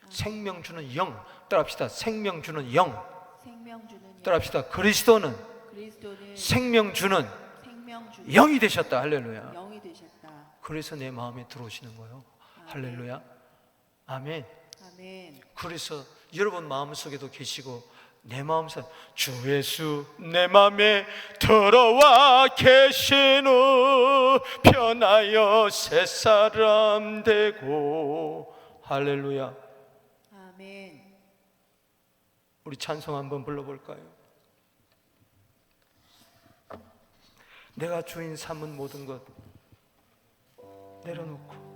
생명 주는 영. 따라합시다. 생명 주는 영. 생명 주는 영. 따라합시다. 그리스도는 생명 주는 영이 되셨다. 할렐루야. 영이 되셨다. 그래서 내 마음에 들어오시는 거예요. 할렐루야. 아멘. 아멘. 그래서 여러분 마음속에도 계시고 내 마음속에 주 예수 내 마음에 들어와 계시는 편하여 새 사람 되고. 할렐루야. 아멘. 우리 찬송 한번 불러볼까요? 내가 주인 삼은 모든 것 내려놓고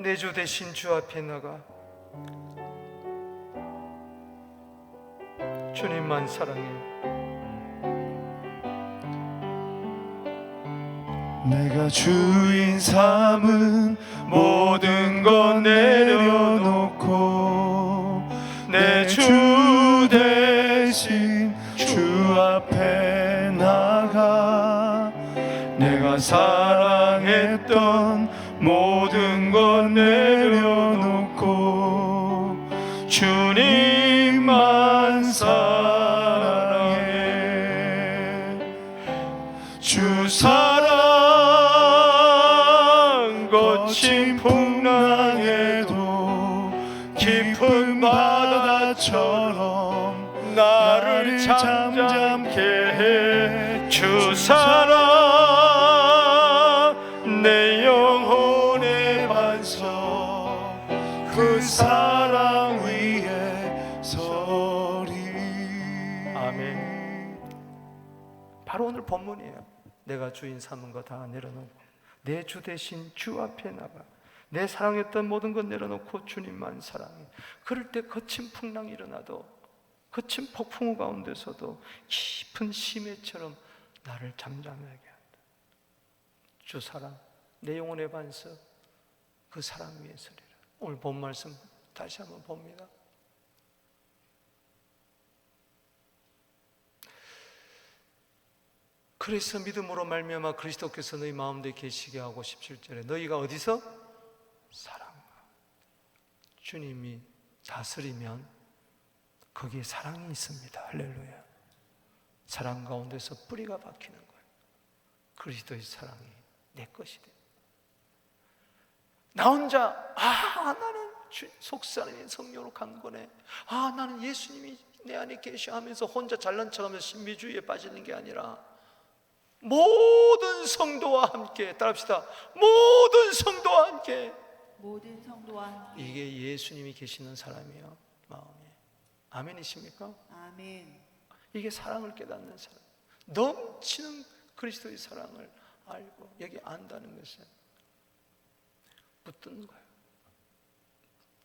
내 주 대신 주 앞에 나가 주님만 사랑해. 내가 주인 삼은 모든 것 내려놓고 내 주 대신 주 앞에 나가 내가 사랑했던 모든 것 내려놓고 주님만 사랑해. 주 사랑 거친 풍랑에도 깊은 바다처럼 나를 잠잠케 해. 주 사랑 내 영혼의 반석 그 사랑 위에 서리. 아멘. 바로 오늘 본문이에요. 내가 주인 삼은 거 다 내려놓고 내 주 대신 주 앞에 나가 내 사랑했던 모든 것 내려놓고 주님만 사랑해. 그럴 때 거친 풍랑이 일어나도 거친 폭풍우 가운데서도 깊은 심해처럼 나를 잠잠하게 한다. 주 사랑, 내 영혼의 반석, 그 사랑 위에 서리라. 오늘 본 말씀 다시 한번 봅니다. 그래서 믿음으로 말미암아 그리스도께서 너희 마음대로 계시게 하고 17절에 너희가 어디서? 사랑. 주님이 다스리면 거기에 사랑이 있습니다. 할렐루야. 사랑 가운데서 뿌리가 박히는 거예요. 그리스도의 사랑이 내 것이 돼. 나 혼자 나는 속사람이 성령으로 강건해. 나는 예수님이 내 안에 계셔 하면서 혼자 잘난 척하면서 신비주의에 빠지는 게 아니라 모든 성도와 함께 따라합시다. 모든 성도와 함께. 모든 성도와 함께. 이게 예수님이 계시는 사람이에요. 마음에. 아멘이십니까? 아멘. 이게 사랑을 깨닫는 사람, 넘치는 그리스도의 사랑을 알고 여기 안다는 것은 붙드는 거예요.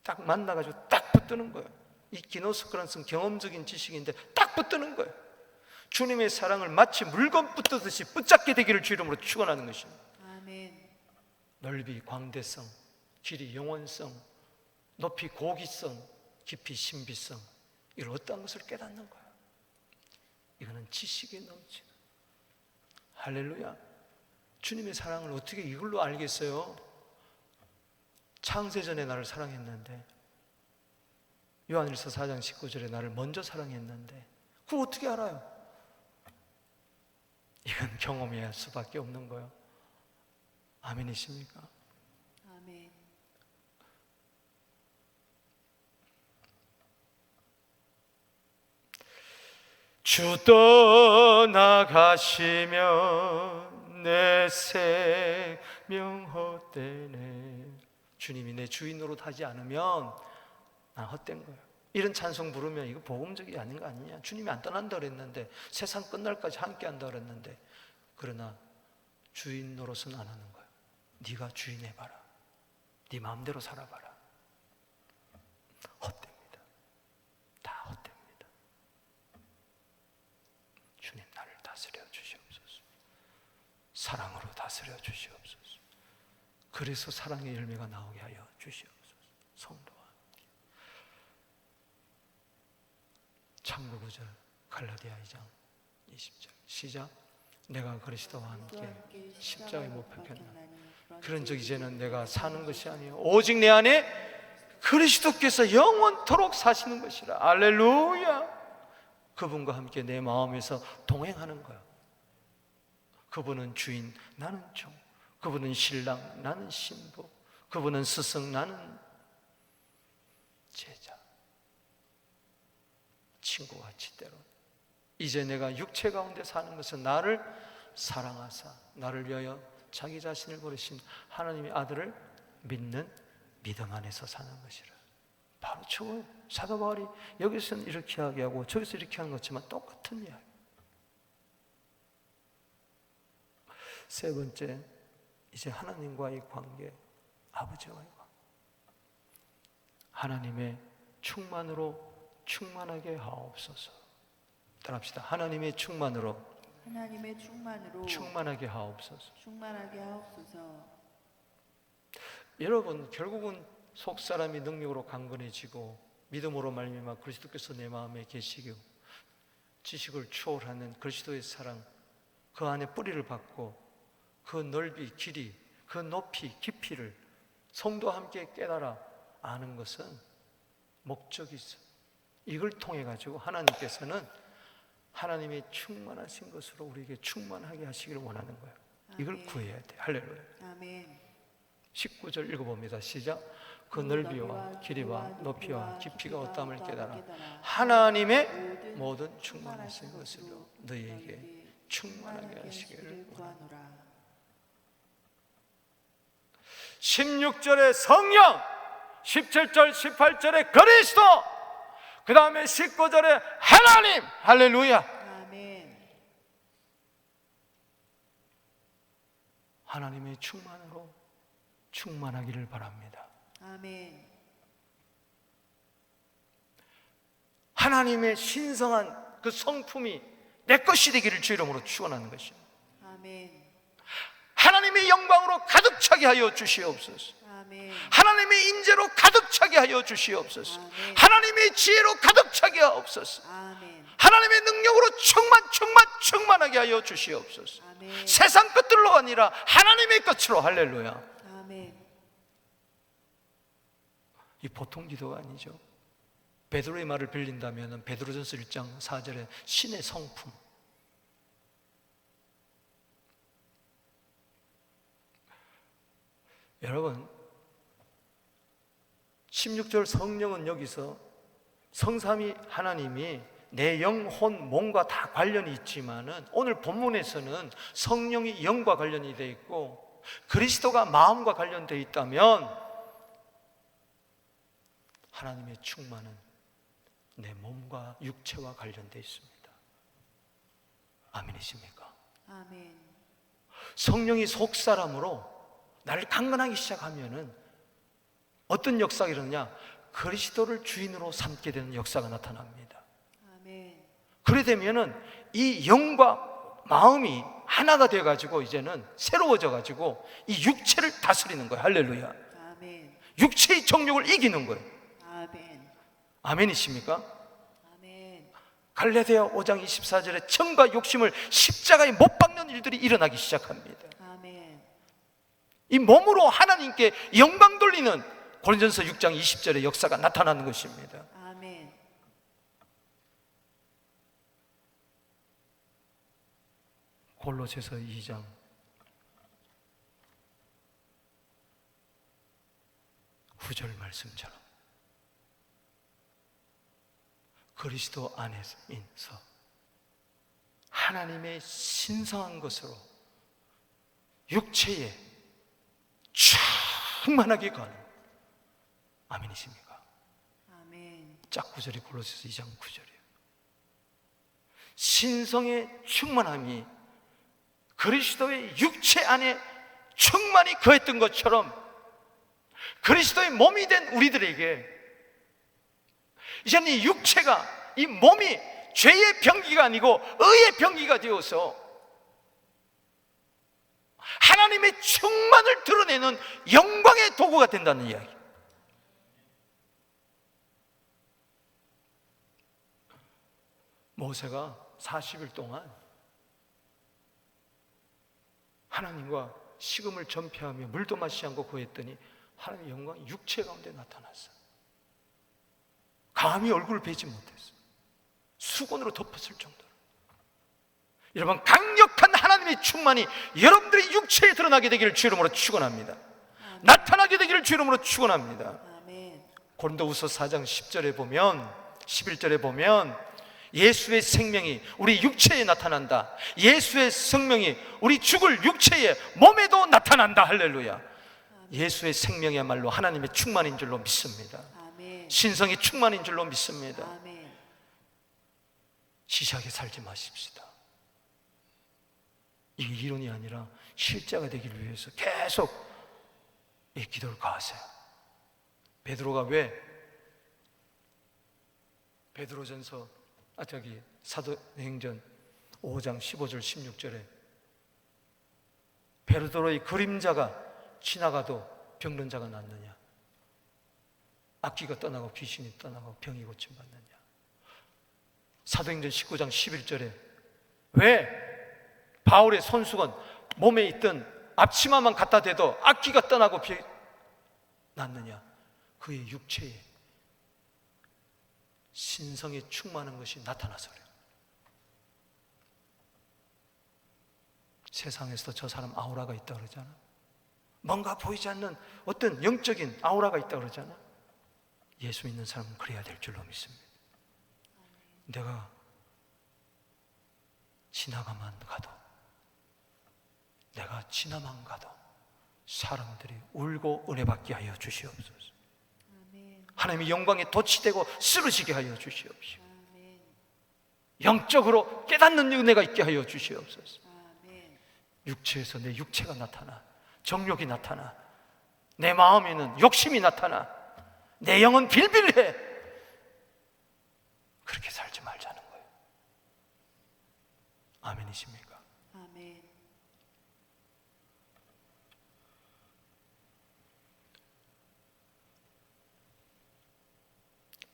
딱 만나가지고 딱 붙드는 거예요. 이 기노스크란스는 경험적인 지식인데 딱 붙드는 거예요. 주님의 사랑을 마치 물건 붙드듯이 붙잡게 되기를 주 이름으로 축원하는 것입니다. 아멘. 넓이 광대성, 길이 영원성, 높이 고기성, 깊이 신비성, 이런 어떠한 것을 깨닫는 거예요. 이거는 지식에 넘치는. 할렐루야. 주님의 사랑을 어떻게 이걸로 알겠어요? 창세전에 나를 사랑했는데, 요한일서 4장 19절에 나를 먼저 사랑했는데, 그걸 어떻게 알아요? 이건 경험해야 할 수밖에 없는 거예요. 아멘이십니까? 아멘. 주 떠나가시면 내 생명 헛되네. 주님이 내 주인 노릇하지 않으면 난 헛된 거예요. 이런 찬송 부르면 이거 복음적이 아닌 거 아니냐? 주님이 안 떠난다 그랬는데, 세상 끝날까지 함께 한다 그랬는데, 그러나 주인 노릇은 안 하는 거예요. 네가 주인 해봐라. 네 마음대로 살아봐라. 헛됩니다. 다 헛됩니다. 주님 나를 다스려 주시옵소서. 사랑으로 다스려 주시옵소서. 그래서 사랑의 열매가 나오게 하여 주시옵소서. 성도와 참고 9절 갈라디아 2장 20절 시작. 내가 그리스도와 함께 십자가에 못 박혔나니 그런 적 이제는 내가 사는 것이 아니요 오직 내 안에 그리스도께서 영원토록 사시는 것이라. 할렐루야. 그분과 함께 내 마음에서 동행하는 거야. 그분은 주인, 나는 종. 그분은 신랑, 나는 신부. 그분은 스승, 나는 제자. 친구같이 때로 이제 내가 육체 가운데 사는 것은 나를 사랑하사 나를 위하여 자기 자신을 버리신 하나님의 아들을 믿는 믿음 안에서 사는 것이라. 바로 저거 사도 바울이 여기서는 이렇게 이야기하고 저기서 이렇게 하는 것지만 똑같은 이야기. 세 번째, 이제 하나님과의 관계, 아버지와의 관계. 하나님의 충만으로 충만하게 하옵소서. 따라합시다. 하나님의 충만으로 충만하게 하옵소서. 충만하게 하옵소서. 여러분, 결국은 속사람이 능력으로 강건해지고 믿음으로 말미암아 그리스도께서 내 마음에 계시고 지식을 초월하는 그리스도의 사랑, 그 안에 뿌리를 받고 그 넓이, 길이, 그 높이, 깊이를 성도와 함께 깨달아 아는 것은 목적이 있어요. 이걸 통해 가지고 하나님께서는 하나님의 충만하신 것으로 우리에게 충만하게 하시기를 원하는 거예요. 이걸 아멘. 구해야 돼. 할렐루야. 아멘. 19절 읽어봅니다. 시작. 그 넓이와 길이와 높이와 깊이가 어떠함을 깨달아 하나님의 모든 충만하신 것으로 너희에게 충만하게 하시기를 원하노라. 16절에 성령, 17절, 18절에 그리스도, 그 다음에 19절에 하나님. 할렐루야. 아멘. 하나님의 충만으로 충만하기를 바랍니다. 아멘. 하나님의 신성한 그 성품이 내 것이 되기를 주 이름으로 축원하는 것입니다. 아멘. 하나님의 영광으로 가득 차게 하여 주시옵소서. 아멘. 하나님의 인재로 가득 차게 하여 주시옵소서. 아멘. 하나님의 지혜로 가득 차게 하옵소서. 아멘. 하나님의 능력으로 충만하게 하여 주시옵소서. 아멘. 세상 것들로 아니라 하나님의 것으로. 할렐루야. 아멘. 이 보통 기도가 아니죠. 베드로의 말을 빌린다면 베드로전서 1장 4절에 신의 성품, 여러분 16절 성령은 여기서 성삼위 하나님이 내 영혼, 몸과 다 관련이 있지만은 오늘 본문에서는 성령이 영과 관련이 되어 있고 그리스도가 마음과 관련되어 있다면 하나님의 충만은 내 몸과 육체와 관련되어 있습니다. 아멘이십니까? 아멘. 성령이 속사람으로 나를 강건하기 시작하면은 어떤 역사가 일어나냐? 그리스도를 주인으로 삼게 되는 역사가 나타납니다. 아멘. 그래 되면은 이 영과 마음이 하나가 되어 가지고 이제는 새로워져 가지고 이 육체를 다스리는 거예요. 할렐루야. 아멘. 육체의 정욕을 이기는 거예요. 아멘. 아멘이십니까? 아멘. 갈라디아 5장 24절에 정과 욕심을 십자가에 못 박는 일들이 일어나기 시작합니다. 아멘. 이 몸으로 하나님께 영광 돌리는 고린전서 6장 20절의 역사가 나타나는 것입니다. 아멘. 골로새서 2장 9절 말씀처럼 그리스도 안에서 하나님의 신성한 것으로 육체에 충만하게 가는, 아멘이십니까? 아멘. 짝 9절이 골로새서 2장 9절이에요. 신성의 충만함이 그리스도의 육체 안에 충만히 거했던 것처럼 그리스도의 몸이 된 우리들에게 이제는 이 육체가, 이 몸이 죄의 병기가 아니고 의의 병기가 되어서 하나님의 충만을 드러내는 영광의 도구가 된다는 이야기. 모세가 40일 동안 하나님과 식음을 전폐하며 물도 마시지 않고 구했더니 하나님의 영광이 육체 가운데 나타났어요. 감히 얼굴을 베지 못했어요. 수건으로 덮었을 정도로. 여러분, 강력한 하나님의 충만이 여러분들의 육체에 드러나게 되기를 주 이름으로 축원합니다. 나타나게 되기를 주 이름으로 축원합니다. 아멘. 고린도후서 4장 10절에 보면, 11절에 보면 예수의 생명이 우리 육체에 나타난다. 예수의 생명이 우리 죽을 육체에, 몸에도 나타난다. 할렐루야. 예수의 생명이야말로 하나님의 충만인 줄로 믿습니다. 아멘. 신성의 충만인 줄로 믿습니다. 아멘. 시시하게 살지 마십시다. 이게 이론이 아니라 실제가 되기를 위해서 계속 이 기도를 가하세요. 베드로가 왜 사도행전 5장 15절 16절에 베드로의 그림자가 지나가도 병든 자가 낫느냐, 악기가 떠나고 귀신이 떠나고 병이 고침받느냐. 사도행전 19장 11절에 왜 바울의 손수건 몸에 있던 앞치마만 갖다 대도 악기가 떠나고 병이 낫느냐. 그의 육체에 신성에 충만한 것이 나타나서 그래요. 세상에서도 저 사람 아우라가 있다 그러잖아. 뭔가 보이지 않는 어떤 영적인 아우라가 있다 그러잖아. 예수 믿는 사람은 그래야 될 줄로 믿습니다. 내가 지나가만 가도, 내가 지나만 가도 사람들이 울고 은혜 받게 하여 주시옵소서. 아멘. 하나님의 영광에 돋치되고 쓰러지게 하여 주시옵시오. 아멘. 영적으로 깨닫는 은혜가 있게 하여 주시옵소서. 아멘. 육체에서 내 육체가 나타나, 정욕이 나타나, 내 마음에는 욕심이 나타나, 내 영은 빌빌해. 그렇게 살지 말자는 거예요. 아멘이십니까? 아멘.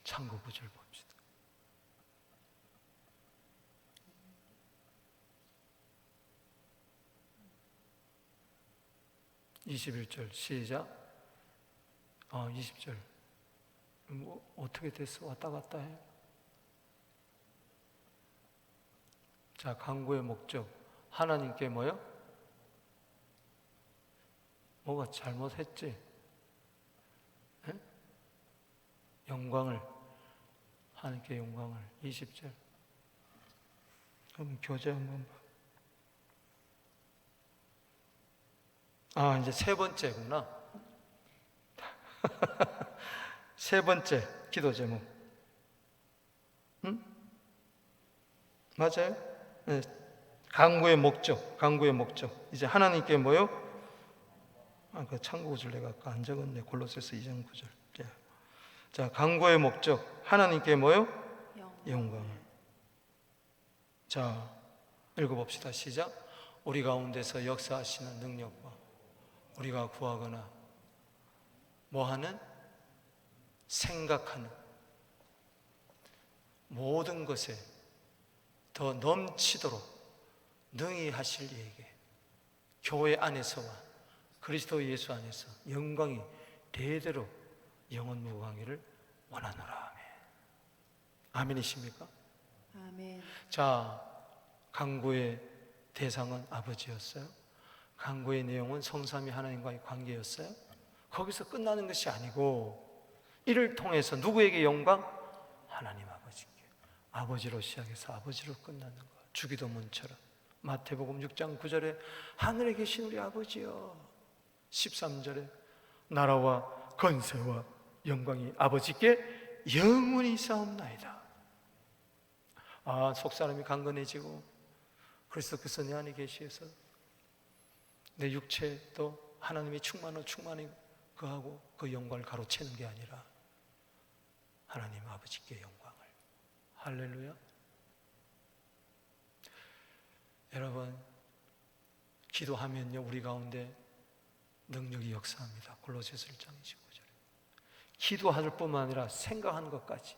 창고 구절 봅시다. 21절 시작. 20절. 뭐 어떻게 됐어? 왔다 갔다 해. 자, 강구의 목적. 하나님께 뭐요? 뭐가 잘못했지? 에? 영광을, 하나님께 영광을. 20절. 그럼 교재 한번 봐. 이제 세 번째구나. 세 번째 기도 제목. 응? 맞아요? 네. 강구의 목적, 강구의 목적. 이제 하나님께 뭐요? 그 참고 구절 내가 아까 안 적었네. 골로새서 2장 9절. 자, 강구의 목적. 하나님께 뭐요? 영광을. 자, 읽어봅시다. 시작. 우리 가운데서 역사하시는 능력과 우리가 구하거나 뭐하는? 생각하는 모든 것에 더 넘치도록 능히 하실 이에게 교회 안에서와 그리스도 예수 안에서 영광이 대대로 영원 무궁하기를 원하노라. 아멘. 아멘이십니까? 아멘. 자, 강구의 대상은 아버지였어요. 강구의 내용은 성삼위 하나님과의 관계였어요. 거기서 끝나는 것이 아니고 이를 통해서 누구에게 영광? 하나님 아버지께. 아버지로 시작해서 아버지로 끝나는 것. 주기도문처럼 마태복음 6장 9절에 하늘에 계신 우리 아버지여, 13절에 나라와 건세와 영광이 아버지께 영원히 있사옵나이다. 속사람이 강건해지고 그리스도께서 내 안에 계시어서 내 육체도 하나님이 충만히 그하고 그 영광을 가로채는 게 아니라 하나님 아버지께 영광을. 할렐루야. 여러분, 기도하면요 우리 가운데 능력이 역사합니다. 골로새서 1장 29절에 기도할 뿐만 아니라 생각하는 것까지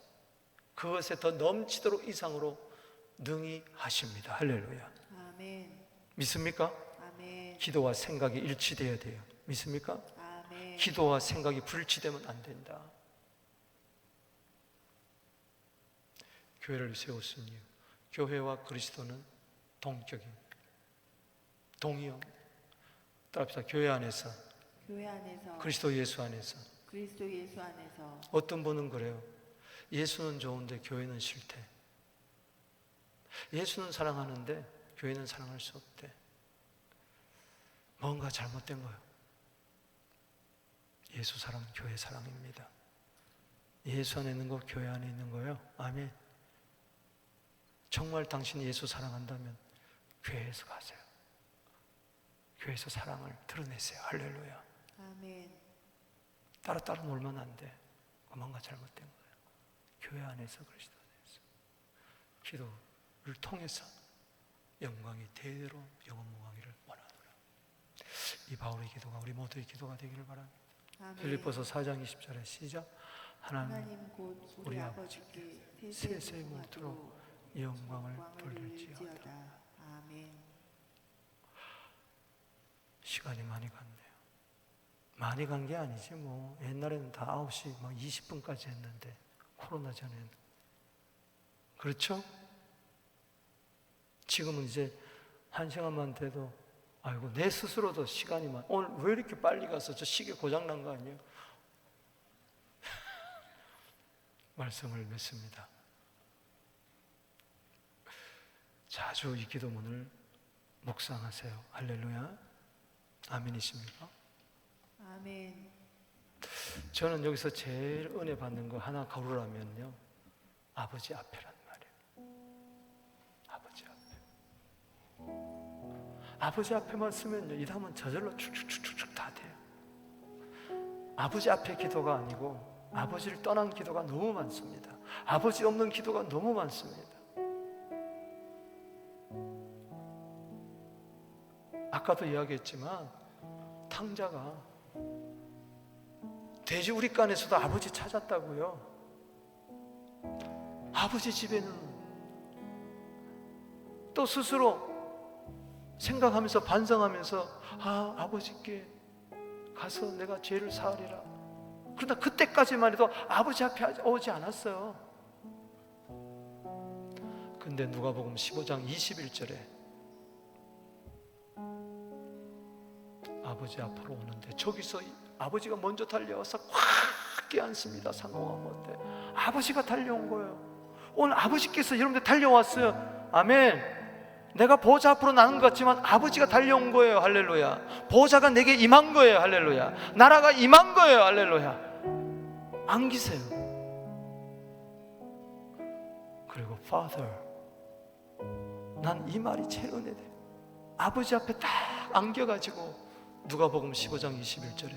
그것에 더 넘치도록 이상으로 능히 하십니다. 할렐루야. 아멘. 믿습니까? 아멘. 기도와 생각이 일치되어야 돼요. 믿습니까? 아멘. 기도와 생각이 불일치되면 안 된다. 교회를 세웠은 이유, 교회와 그리스도는 동격입니다. 동의어. 따라합시다. 교회 안에서, 교회 안에서 그리스도 예수 안에서. 그리스도 예수 안에서. 어떤 분은 그래요. 예수는 좋은데 교회는 싫대. 예수는 사랑하는데 교회는 사랑할 수 없대. 뭔가 잘못된 거예요. 예수 사랑, 교회 사랑입니다. 예수 안에 있는 거, 교회 안에 있는 거예요. 아멘. 정말 당신이 예수 사랑한다면 교회에서 가세요. 교회에서 사랑을 드러내세요. 할렐루야. 아멘. 따로 놀면 안 돼. 뭔가 잘못된 거예요. 교회 안에서, 그리스도 안에서 기도를 통해서 영광이 대대로 영원무궁하기를 원하노라. 이 바울의 기도가 우리 모두의 기도가 되기를 바랍니다. 아멘. 빌립보서 4장 20절에 시작. 하나님 곧 우리 우리 아버지께 세세 모두로 영광을 돌릴지어다. 아멘. 시간이 많이 갔네요. 많이 간 게 아니지 뭐. 옛날에는 다 9시 막 20분까지 했는데 코로나 전에는. 그렇죠? 지금은 이제 1시간만 돼도 아이고 내 스스로도 시간이 오늘 왜 이렇게 빨리 가서 저 시계 고장 난 거 아니에요? 말씀을 맺습니다. 자주 이 기도문을 묵상하세요. 할렐루야. 아멘이십니까? 아멘. 저는 여기서 제일 은혜 받는 거 하나 고르라면요, 아버지 앞에란 말이에요. 아버지 앞에. 아버지 앞에만 쓰면요, 이 다음은 저절로 축축축축 다 돼요. 아버지 앞에 기도가 아니고 아버지를 떠난 기도가 너무 많습니다. 아버지 없는 기도가 너무 많습니다. 아까도 이야기했지만 탕자가 돼지우리간에서도 아버지 찾았다고요. 아버지 집에는 또 스스로 생각하면서 반성하면서 아버지께 가서 내가 죄를 사하리라. 그러나 그때까지만 해도 아버지 앞에 오지 않았어요. 근데 누가복음 15장 21절에 아버지 앞으로 오는데 저기서 아버지가 먼저 달려와서 확 껴안습니다. 상공한 못해 아버지가 달려온 거예요. 오늘 아버지께서 여러분들 달려왔어요. 아멘. 내가 보좌 앞으로 나는 것 같지만 아버지가 달려온 거예요. 할렐루야. 보좌가 내게 임한 거예요. 할렐루야. 나라가 임한 거예요. 할렐루야. 안기세요. 그리고 Father, 난 이 말이 제일 은혜돼. 아버지 앞에 딱 안겨가지고 누가복음 15장 21절에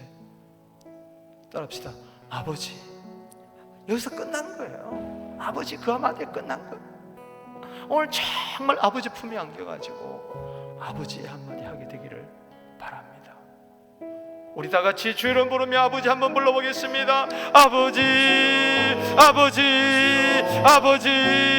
따라합시다. 아버지. 여기서 끝나는 거예요. 아버지 그 한마디에 끝난 거예요. 오늘 정말 아버지 품에 안겨가지고 아버지의 한마디 하게 되기를 바랍니다. 우리 다 같이 주 이름 부르며 아버지 한번 불러보겠습니다. 아버지, 아버지, 아버지.